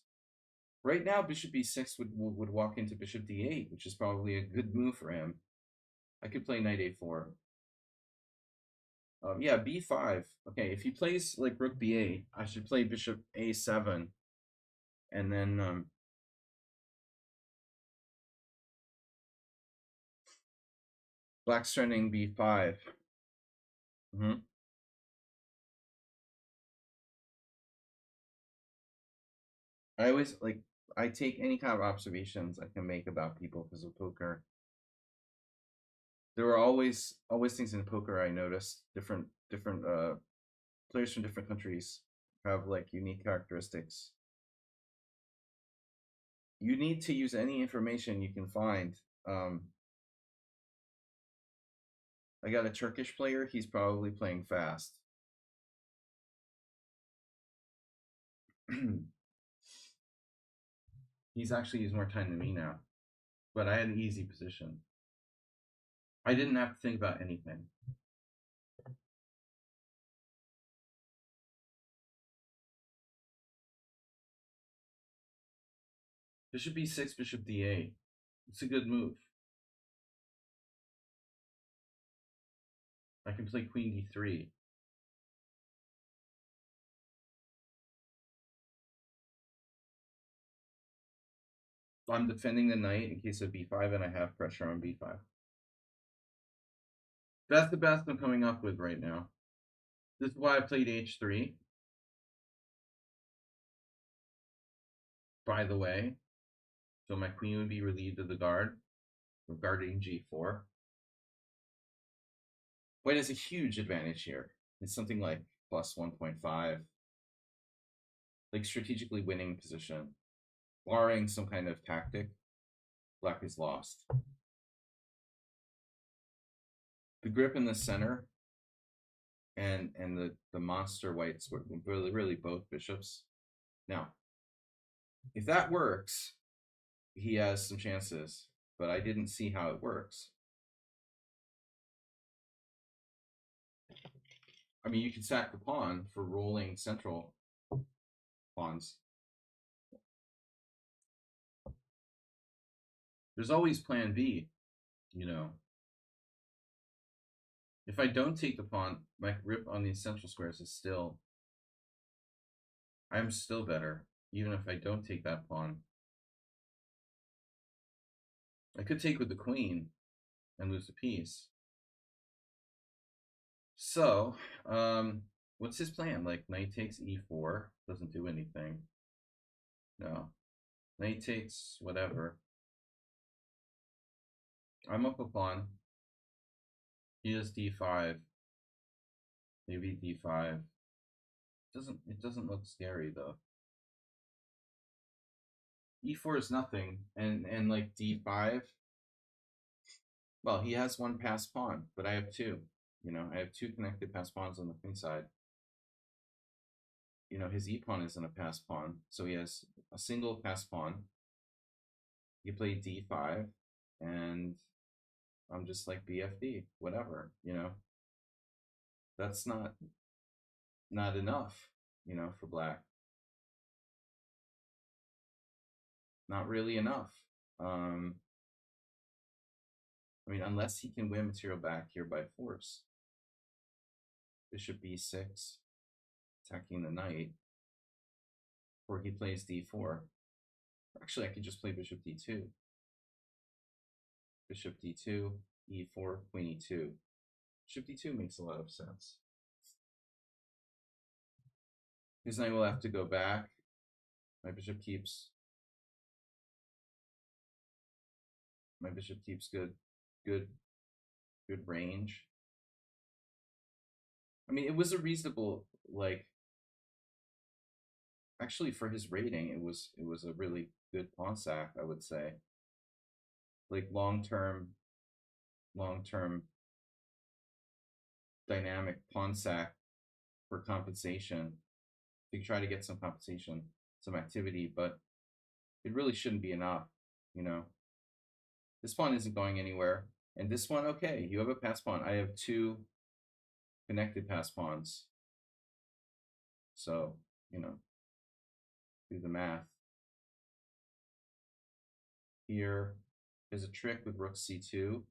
Right now, bishop b6 would walk into bishop d8, which is probably a good move for him. I could play knight a4. Yeah, b5. Okay, if he plays like rook b8, I should play bishop a7, and then black's threatening b5. I always I take any kind of observations I can make about people because of poker. There were always things in poker I noticed. Different players from different countries have like unique characteristics. You need to use any information you can find. I got a Turkish player. He's probably playing fast. He's actually used more time than me now, but I had an easy position. I didn't have to think about anything. Bishop b6, bishop d8. It's a good move. I can play queen d3. I'm defending the knight in case of b5, and I have pressure on b5. That's the best I'm coming up with right now. This is why I played h3. By the way, so my queen would be relieved of the guard, guarding g4. White has a huge advantage here. It's something like plus 1.5. Like strategically winning position. Barring some kind of tactic, black is lost. The grip in the center and the monster whites were really both bishops. Now, if that works, he has some chances, but I didn't see how it works. I mean, you can sack the pawn for rolling central pawns. There's always plan B, you know. If I don't take the pawn, my rip on the essential squares is still, I'm still better, even if I don't take that pawn. I could take with the queen and lose the piece. So, what's his plan? Like, knight takes e4, doesn't do anything. No. Knight takes whatever. I'm up a pawn. He has d5. Maybe d5. It doesn't look scary though. E4 is nothing, and like d5. Well, he has one passed pawn, but I have two. You know, I have two connected passed pawns on the queen side. You know, his e pawn isn't a passed pawn, so he has a single passed pawn. He played d5, and I'm just like BFD, whatever. You know, that's not enough. You know, for black, not really enough. I mean, unless he can win material back here by force. Bishop b6, attacking the knight, or he plays d4. Actually, I could just play bishop d2. Bishop d2, e4, queen e2. Bishop d2 makes a lot of sense. His knight will have to go back. My bishop keeps. My bishop keeps good range. I mean, it was a reasonable, like, actually for his rating, it was a really good pawn sack, I would say. Like long term dynamic pawn sack for compensation. You try to get some compensation, some activity, but it really shouldn't be enough, you know. This pawn isn't going anywhere. And this one, okay, you have a pass pawn. I have two connected pass pawns. So, you know, do the math. Here is a trick with rook c2,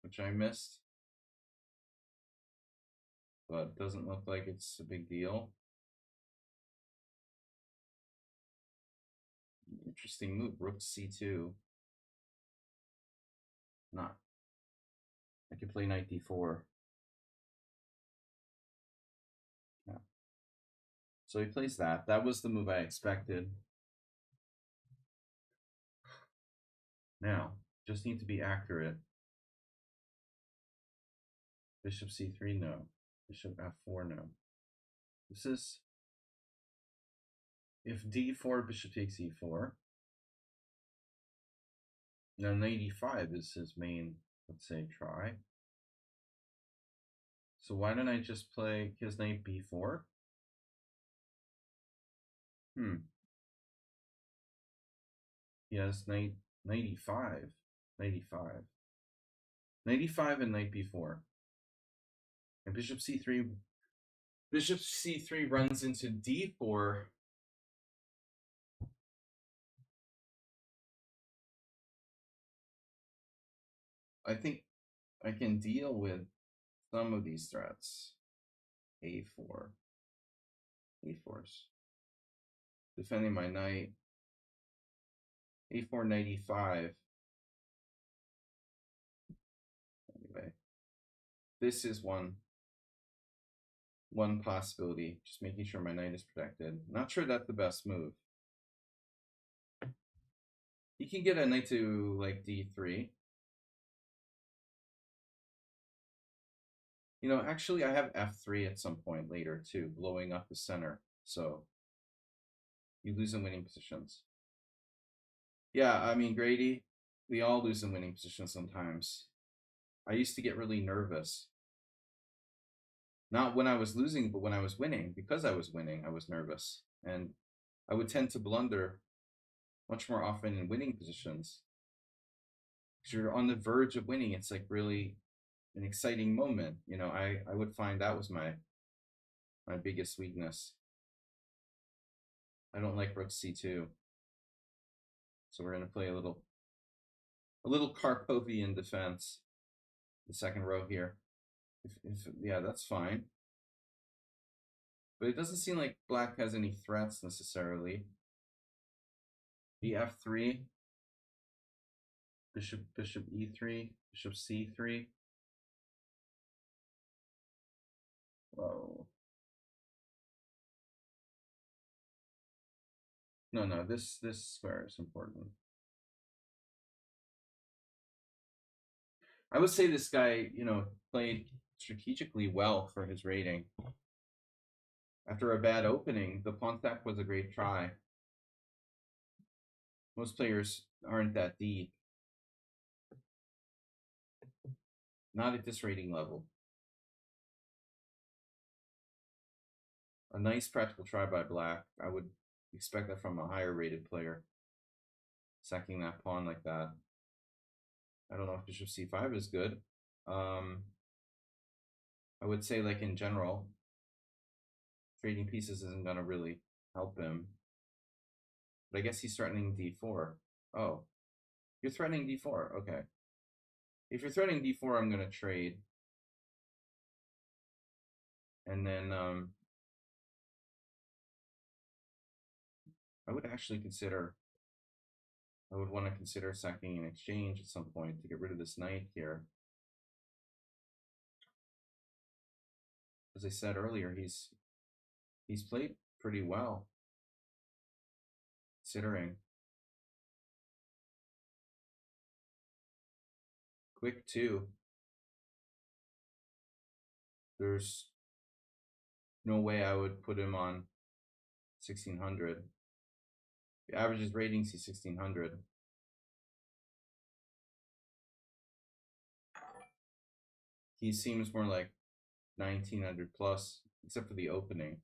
which I missed, but doesn't look like it's a big deal. Interesting move, rook c2. Not. I can play knight d4. Yeah. So he plays that. That was the move I expected. Now, just need to be accurate. Bishop c3, no. Bishop f4, no. This is, if d4, bishop takes e4. Now knight e5 is his main, let's say, try. So why don't I just play his knight b4? He has knight e5, knight e5, knight e5, and knight b4. And bishop c3. Bishop c3 runs into d4. I think I can deal with some of these threats. a4. a4's defending my knight. a4, knight e5. Anyway, this is one possibility. Just making sure my knight is protected. Not sure that's the best move. He can get a knight to like d3. You know, actually, I have f3 at some point later too, blowing up the center. So you lose in winning positions. Yeah, I mean, Grady, we all lose in winning positions sometimes. I used to get really nervous. Not when I was losing, but when I was winning. Because I was winning, I was nervous. And I would tend to blunder much more often in winning positions. Because you're on the verge of winning. It's like really an exciting moment. You know, I would find that was my biggest weakness. I don't like rook c2. So we're gonna play a little Karpovian defense. The second row here. Yeah, that's fine. But it doesn't seem like black has any threats necessarily. The f3, bishop e3, bishop c3. Whoa. No, this square is important. I would say this guy, played strategically well for his rating. After a bad opening, the pawn stack was a great try. Most players aren't that deep. Not at this rating level. A nice practical try by black. I would expect that from a higher rated player. Sacking that pawn like that. I don't know if bishop c5 is good. I would say, like, in general, trading pieces isn't going to really help him. But I guess he's threatening d4. Oh, you're threatening d4. Okay. If you're threatening d4, I'm going to trade. And then I would want to consider sacking an exchange at some point to get rid of this knight here. As I said earlier, he's played pretty well, considering. Quick 2. There's no way I would put him on 1600. The average is ratings, he's 1600. He seems more like 1900 plus, except for the opening,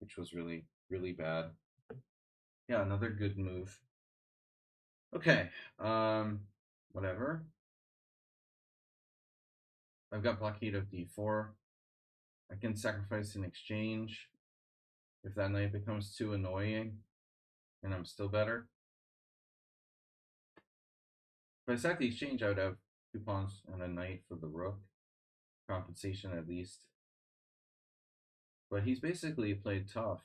which was really, really bad. Yeah, another good move. Okay, whatever. I've got blockade of d4. I can sacrifice an exchange if that knight becomes too annoying, and I'm still better. If I sack the exchange, I would have 2 pawns and a knight for the rook. Compensation at least. But he's basically played tough.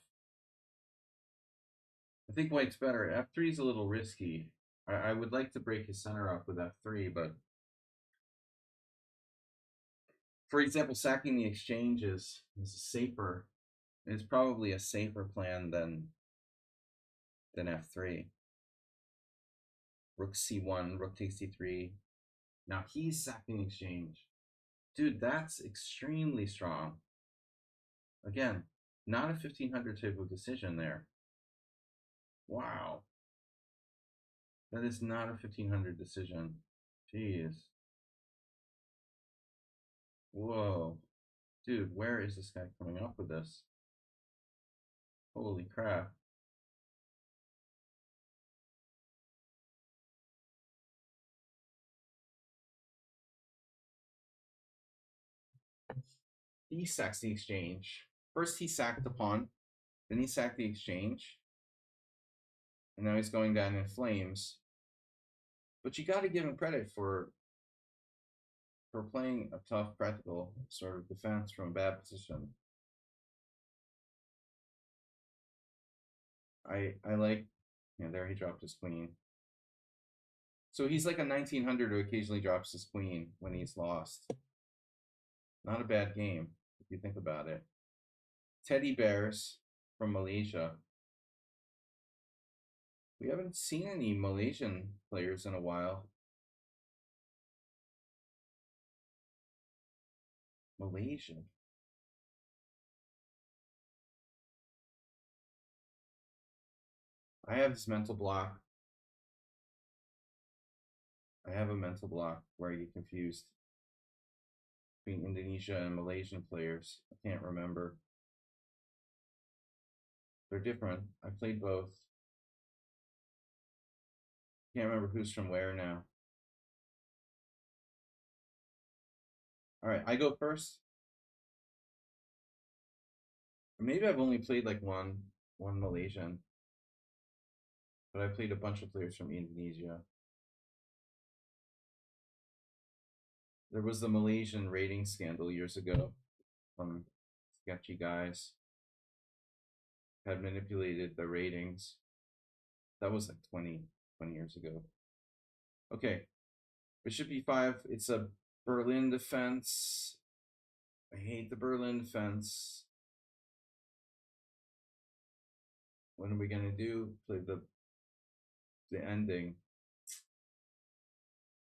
I think white's better. f3 is a little risky. I would like to break his center up with f3, but for example, sacking the exchange is safer. It's probably a safer plan than f3. Rook c1, rook takes c3. Now he's sacking the exchange. Dude, that's extremely strong. Again, not a 1500 type of decision there. Wow. That is not a 1500 decision. Jeez. Whoa. Dude, where is this guy coming up with this? Holy crap. He sacks the exchange. First he sacked the pawn, then he sacked the exchange, and now he's going down in flames. But you got to give him credit for playing a tough, practical sort of defense from a bad position. I like, there he dropped his queen. So he's like a 1900 who occasionally drops his queen when he's lost. Not a bad game, if you think about it. Teddy Bears from Malaysia. We haven't seen any Malaysian players in a while. Malaysia. I have this mental block. I have a mental block where I get confused between Indonesia and Malaysian players. I can't remember. They're different. I played both. Can't remember who's from where now. All right, I go first. Maybe I've only played like one Malaysian. but I played a bunch of players from Indonesia. There was the Malaysian rating scandal years ago. Some sketchy guys had manipulated the ratings. That was like 20 years ago. Okay, bishop e5. It's a Berlin defense. I hate the Berlin defense. What are we gonna do? Play the ending,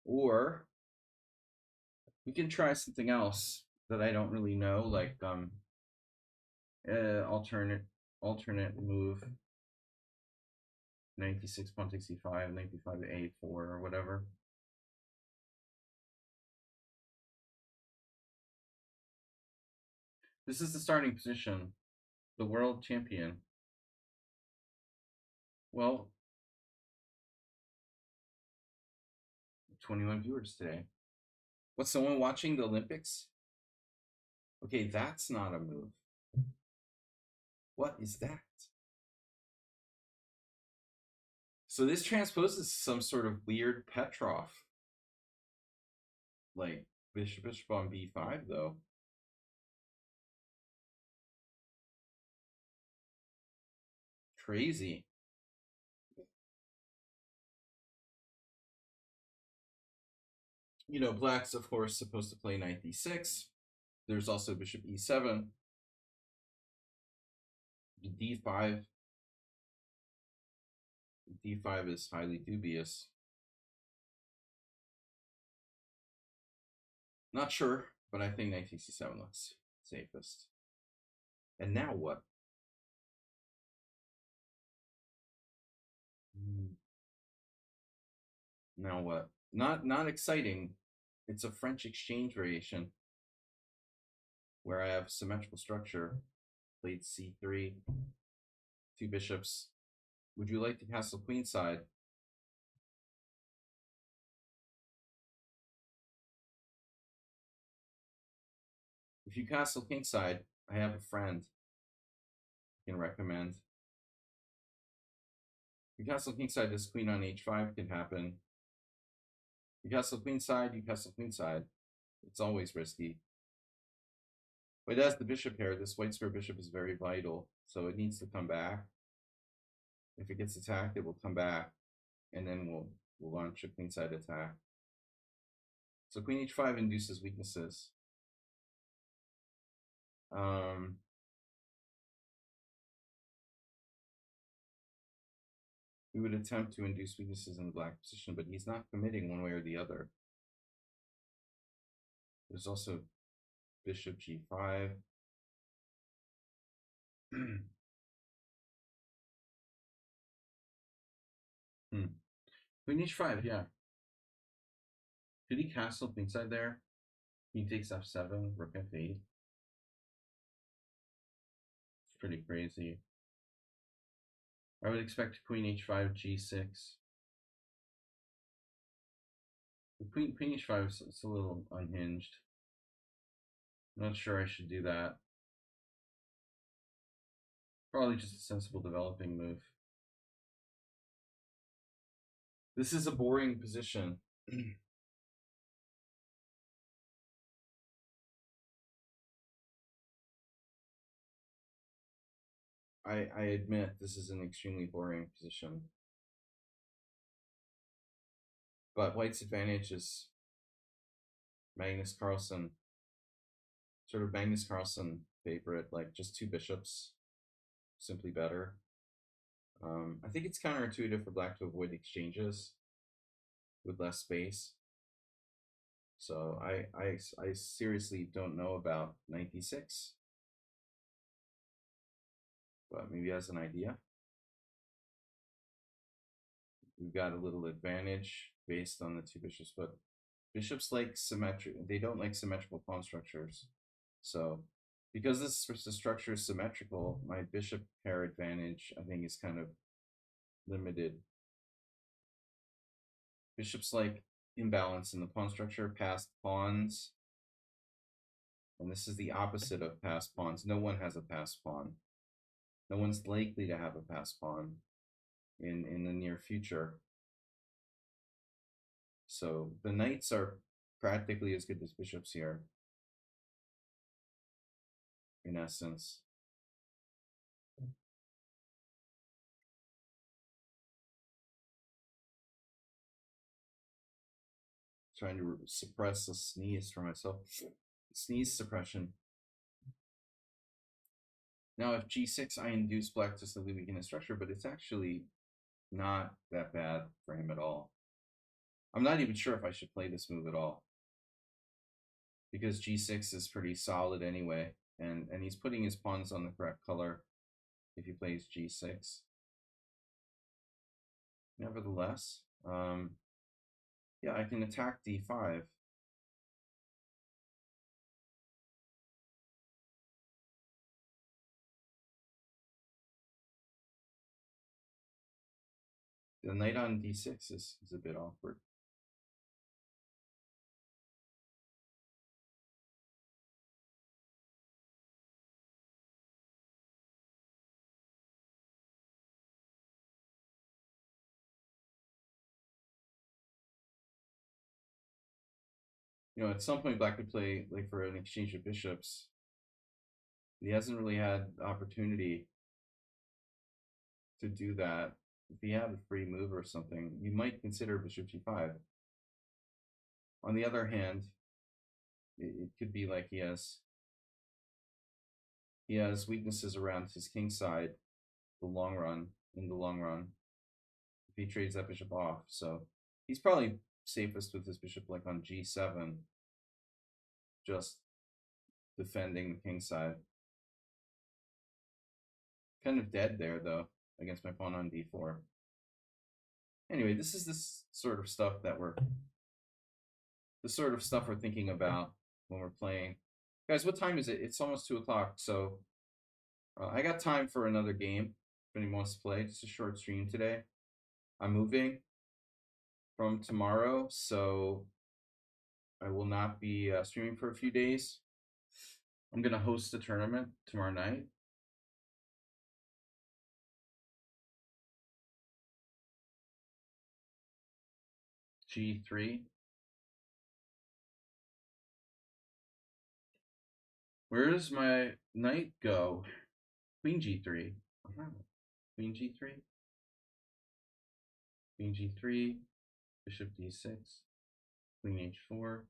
or we can try something else that I don't really know, like alternate move. 96 pawn takes e5, 95 to a4 or whatever. This is the starting position. The world champion. Well, 21 viewers today. What's someone watching the Olympics? Okay, that's not a move. What is that? So this transposes some sort of weird Petrov. Like bishop on b5 though. Crazy. You know, black's of course supposed to play knight d6. There's also bishop e7. d5. d5 is highly dubious. Not sure, but I think knight takes e7 looks safest. And now what? Now what? Not exciting. It's a French exchange variation where I have symmetrical structure. Played c3, 2 bishops. Would you like to castle queenside? If you castle kingside, I have a friend I can recommend. If you castle kingside, this queen on h5 can happen. You castle queenside, you castle queenside. It's always risky. But as the bishop pair, this white square bishop is very vital, so it needs to come back. If it gets attacked, it will come back, and then we'll launch a queenside attack. So queen h5 induces weaknesses. We would attempt to induce weaknesses in the black position, but he's not committing one way or the other. There's also bishop g5. Queen h5, yeah. Could he castle queenside there? He takes f7, rook f8. It's pretty crazy. I would expect queen h5, g6. The queen h5 is a little unhinged. I'm not sure I should do that. Probably just a sensible developing move. This is a boring position. I admit this is an extremely boring position. But white's advantage is Magnus Carlsen, sort of Magnus Carlsen favorite, like just 2 bishops, simply better. I think it's counterintuitive for black to avoid exchanges with less space. So I seriously don't know about knight d6, but maybe as an idea. We've got a little advantage based on the 2 bishops, but bishops like symmetry. They don't like symmetrical pawn structures. So because this structure is symmetrical, my bishop pair advantage, I think, is kind of limited. Bishops like imbalance in the pawn structure, passed pawns. And this is the opposite of passed pawns. No one has a passed pawn. No one's likely to have a passed pawn in the near future. So the knights are practically as good as bishops here, in essence. Trying to suppress a sneeze for myself. Sneeze suppression. Now, if g6, I induce black to slowly weaken his structure, but it's actually not that bad for him at all. I'm not even sure if I should play this move at all, because g6 is pretty solid anyway, and he's putting his pawns on the correct color if he plays g6. Nevertheless, yeah, I can attack d5. The knight on d6 is a bit awkward. You know, at some point black could play like for an exchange of bishops. He hasn't really had the opportunity to do that. If he had a free move or something, you might consider bishop g5. On the other hand, it could be like he has weaknesses around his king side in the long run, if he trades that bishop off. So he's probably safest with his bishop like on g7, just defending the king side. Kind of dead there though, against my pawn on d4. Anyway, this is this sort of stuff we're thinking about when we're playing. Guys, what time is it? It's almost 2 o'clock, so I got time for another game if anyone wants to play. Just a short stream today. I'm moving from tomorrow, so I will not be streaming for a few days. I'm going to host a tournament tomorrow night. G3. Where does my knight go? Queen G3. Queen G3. Queen G3. Bishop D6. Queen H4.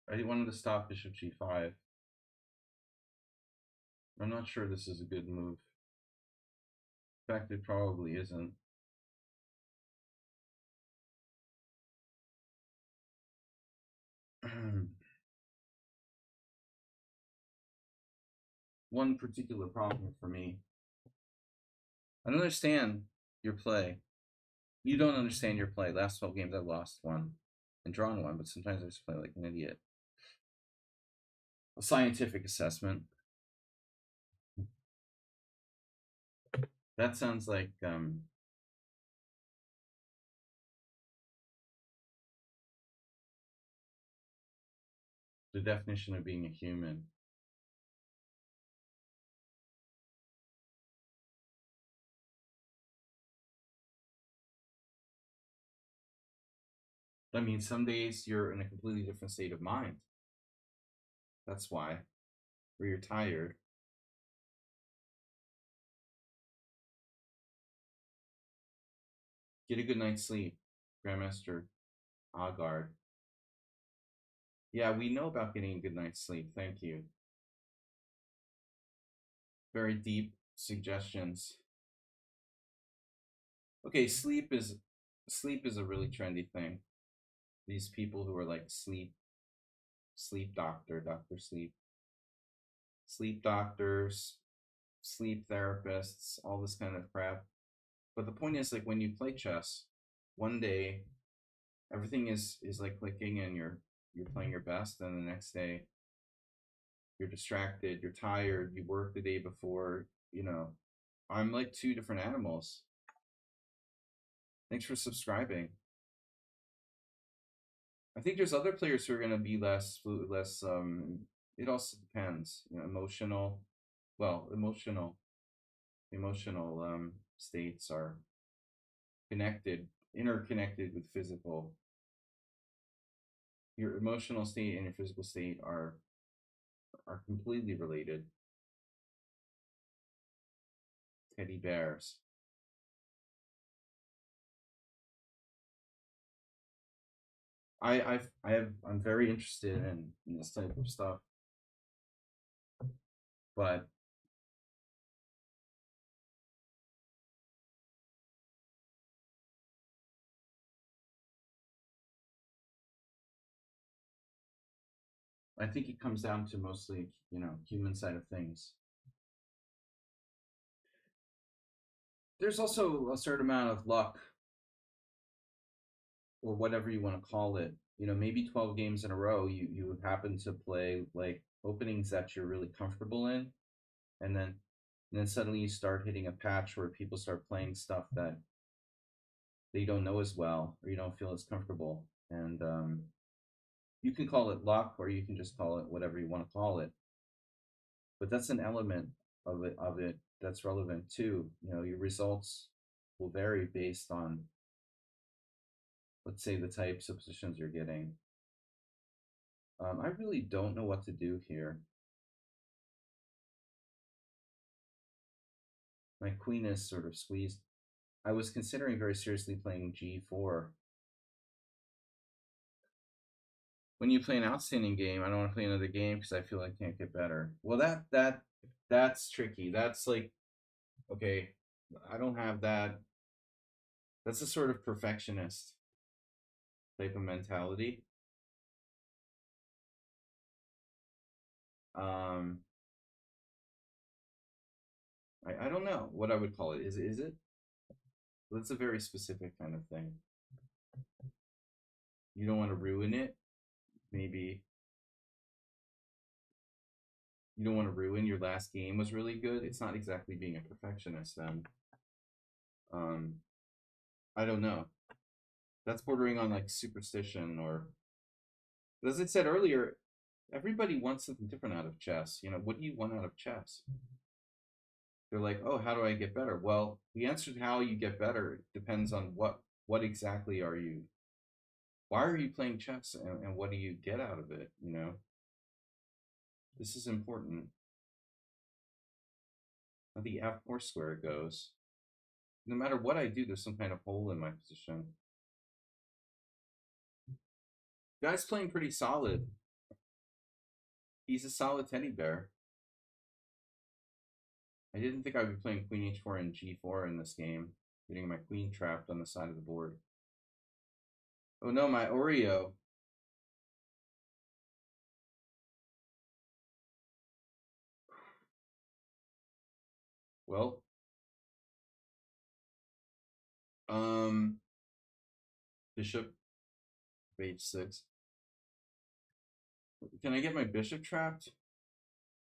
I wanted to stop bishop G5. I'm not sure this is a good move. In fact, it probably isn't. One particular problem for me. I don't understand your play. You don't understand your play. Last 12 games, I've lost one and drawn one, but sometimes I just play like an idiot. A scientific assessment. That sounds like the definition of being a human. That means some days you're in a completely different state of mind. That's why. Or you're tired. Get a good night's sleep, Grandmaster Agard. Yeah, we know about getting a good night's sleep. Thank you. Very deep suggestions. Okay, sleep is a really trendy thing. These people who are like sleep doctor, Dr. Sleep doctors, sleep therapists, all this kind of crap. But the point is, like, when you play chess, one day everything is like clicking and you're playing your best, and the next day you're distracted, you're tired, you worked the day before, you know. I'm like two different animals. Thanks for subscribing. I think there's other players who are going to be less less. It also depends. You know, emotional states are connected, interconnected with physical. Your emotional state and your physical state are completely related. Teddy bears. I'm very interested in this type of stuff, but I think it comes down to mostly, you know, human side of things. There's also a certain amount of luck or whatever you want to call it. You know, maybe 12 games in a row, you happen to play like openings that you're really comfortable in, and then suddenly you start hitting a patch where people start playing stuff that they don't know as well or you don't feel as comfortable. And you can call it luck or you can just call it whatever you want to call it. But that's an element of it that's relevant too. You know, your results will vary based on, let's say, the types of positions you're getting. I really don't know what to do here. My queen is sort of squeezed. I was considering very seriously playing g4. When you play an outstanding game, I don't want to play another game because I feel I can't get better. Well, that's tricky. That's like, okay, I don't have that. That's a sort of perfectionist type of mentality. Um, I don't know what I would call it. Is it? That's a very specific kind of thing. You don't want to ruin it. Maybe you don't want to ruin your last game was really good. It's not exactly being a perfectionist then. Um, I don't know. That's bordering on like superstition or, as I said earlier, everybody wants something different out of chess. You know, what do you want out of chess? They're like, oh, how do I get better? Well, the answer to how you get better depends on what exactly are you, why are you playing chess, and what do you get out of it? You know, this is important. How the f4 square goes. No matter what I do, there's some kind of hole in my position. Guy's playing pretty solid. He's a solid teddy bear. I didn't think I would be playing queen h4 and g4 in this game, getting my queen trapped on the side of the board. Oh no, my Oreo. Well, um, bishop h6. Can I get my bishop trapped?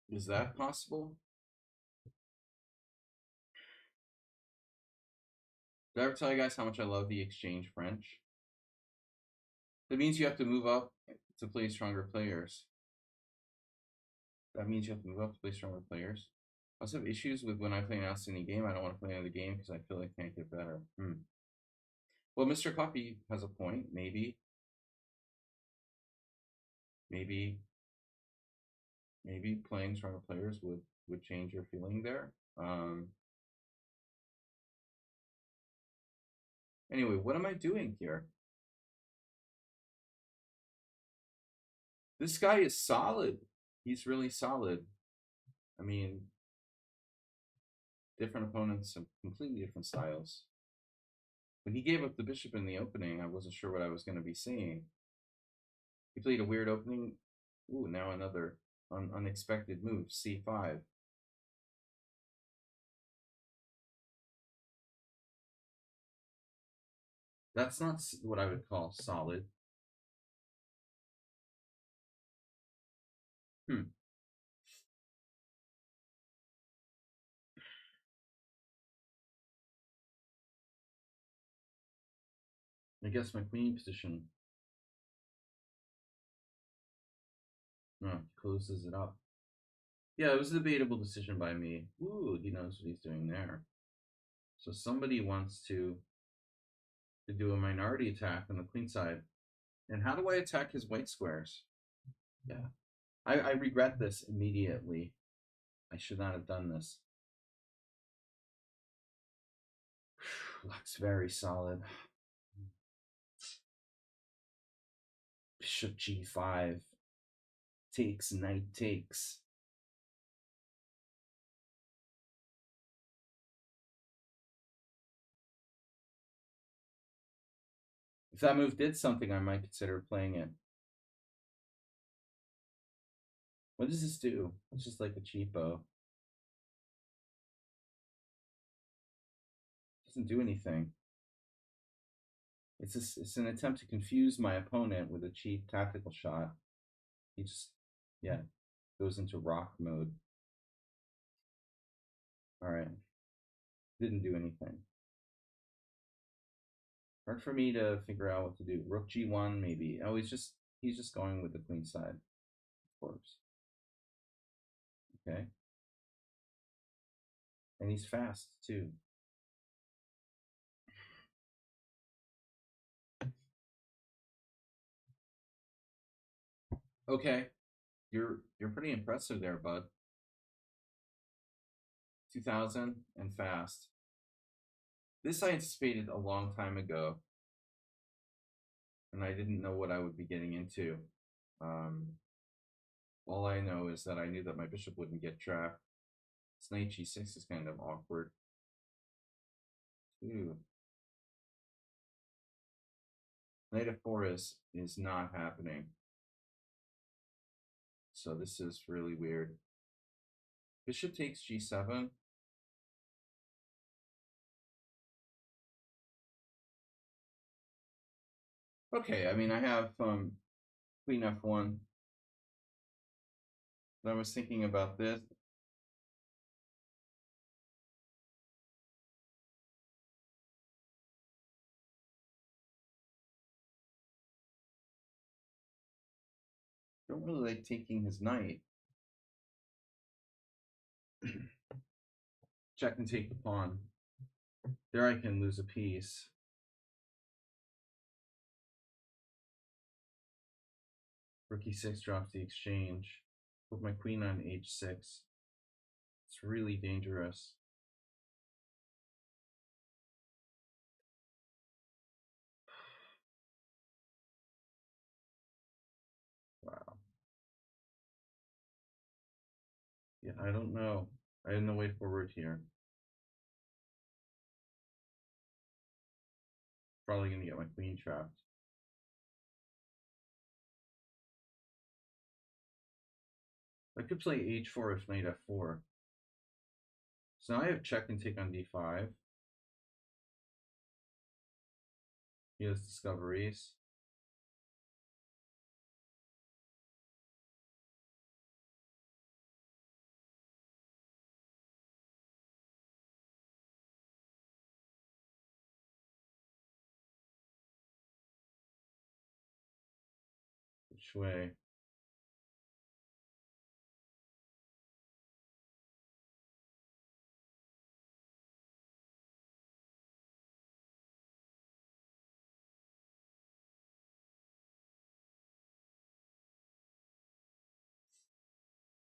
Is that possible? Did I ever tell you guys how much I love the exchange French? That means you have to move up to play stronger players. That means you have to move up to play stronger players. I also have issues with when I play an outstanding game. I don't want to play another game because I feel I can't get better. Well, Mr. Coffee has a point. Maybe, maybe playing stronger players would change your feeling there. Anyway, what am I doing here? This guy is solid. He's really solid. I mean, different opponents have completely different styles. When he gave up the bishop in the opening, I wasn't sure what I was going to be seeing. He played a weird opening. Ooh, now another unexpected move, c5. That's not what I would call solid. Hmm. I guess my queen position No, closes it up. Yeah, it was a debatable decision by me. Ooh, he knows what he's doing there. So somebody wants to do a minority attack on the queen side. And how do I attack his white squares? Yeah. I regret this immediately. I should not have done this. Looks very solid. Bishop g5. Takes, knight takes. If that move did something, I might consider playing it. What does this do? It's just like a cheapo. Doesn't do anything. It's an attempt to confuse my opponent with a cheap tactical shot. He just, yeah, goes into rock mode. All right. Didn't do anything. Hard for me to figure out what to do. Rook g1 maybe. Oh, he's just going with the queen side, of course. Okay. And he's fast too. Okay. You're pretty impressive there, bud. 2000 and fast. This I anticipated a long time ago, and I didn't know what I would be getting into. All I know is that I knew that my bishop wouldn't get trapped. This knight g6 is kind of awkward. Ooh. Knight f4 is not happening. So this is really weird. Bishop takes g7. Okay, I mean I have queen f1. But I was thinking about this. Don't really like taking his knight. Check and take the pawn. There I can lose a piece. Rook e6 drops the exchange. Put my queen on h6. It's really dangerous. Wow. Yeah, I don't know. I have no way forward here. Probably gonna get my queen trapped. I could play h4 if knight f4. So now I have check and take on d5. He has discoveries. Which way?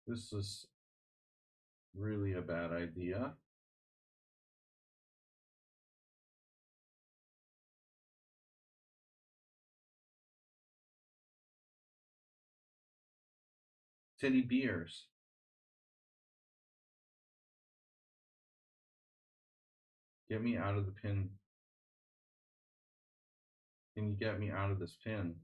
This is really a bad idea. Teddy bears. Get me out of the pin. Can you get me out of this pin?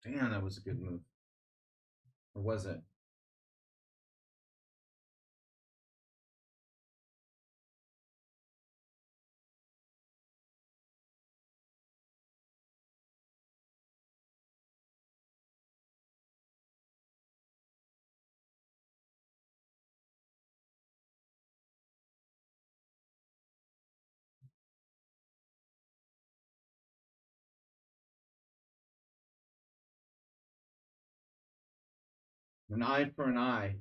Damn, that was a good move. Or was it? An eye for an eye.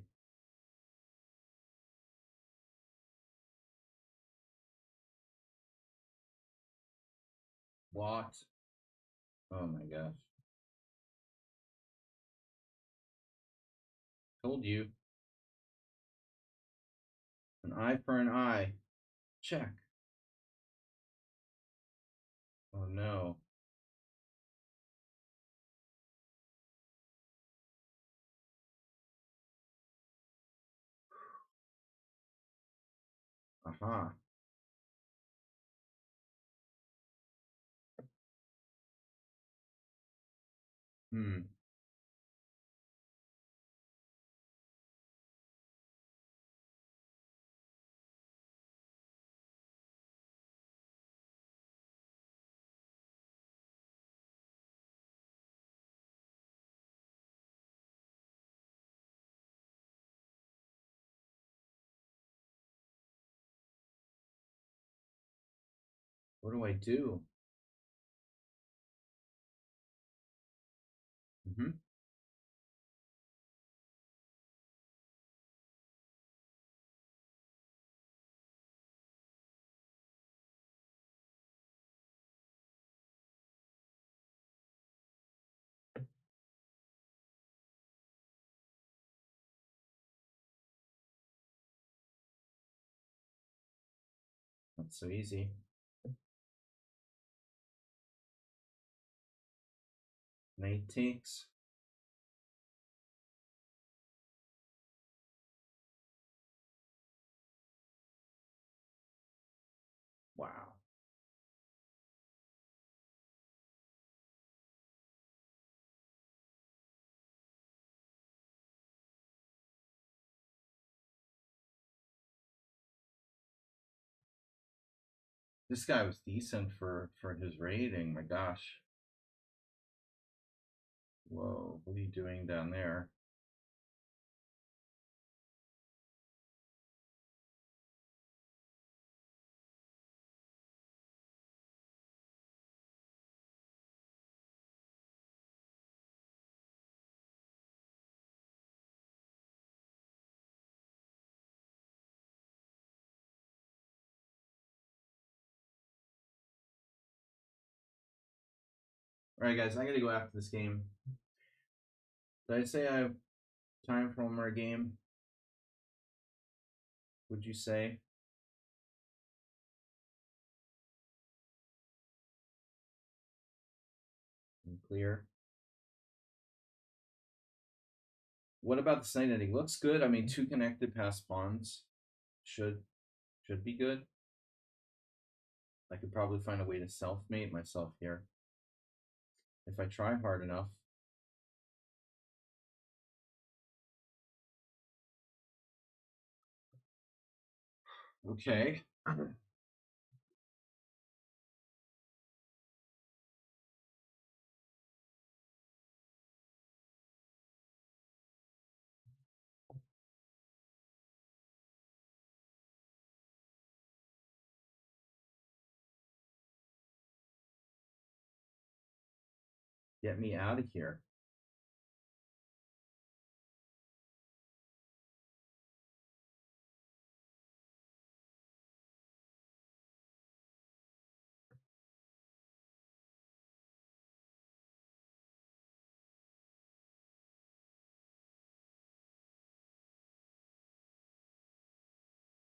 What? Oh my gosh. Told you. An eye for an eye. Check. Oh no. Aha. Hmm. What do I do? Mm-hmm. Not so easy. Knight takes. Wow. This guy was decent for his rating. My gosh. Whoa. What are you doing down there? All right, guys. I gotta go after this game. Did I say I have time for one more game? Would you say? Clear. What about the knight ending? Looks good. I mean, two connected past pawns should should be good. I could probably find a way to self-mate myself here if I try hard enough. Okay. Get me out of here.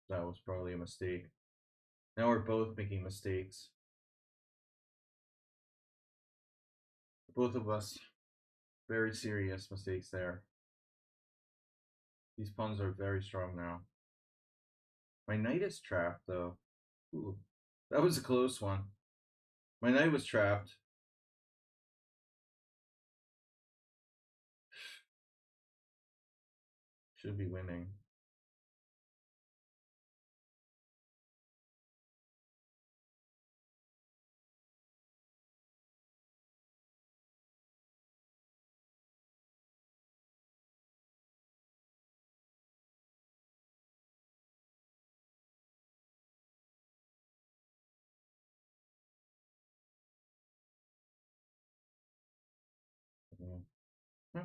That was probably a mistake. Now we're both making mistakes. Both of us. Very serious mistakes there. These pawns are very strong now. My knight is trapped, though. Ooh, that was a close one. My knight was trapped. Should be winning. Yeah.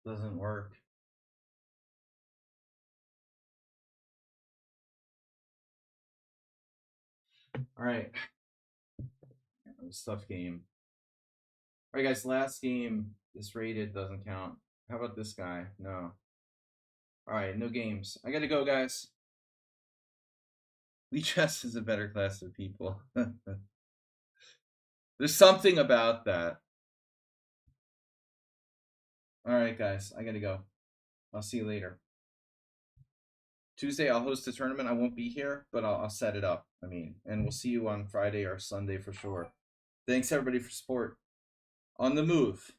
Doesn't work. All right. It was a tough game. All right, guys. Last game. This rated doesn't count. How about this guy? No. All right, no games. I gotta go, guys. Lichess is a better class of people. There's something about that. All right, guys. I gotta go. I'll see you later. Tuesday, I'll host a tournament. I won't be here, but I'll set it up. I mean, and we'll see you on Friday or Sunday for sure. Thanks, everybody, for support. On the move.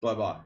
Bye-bye.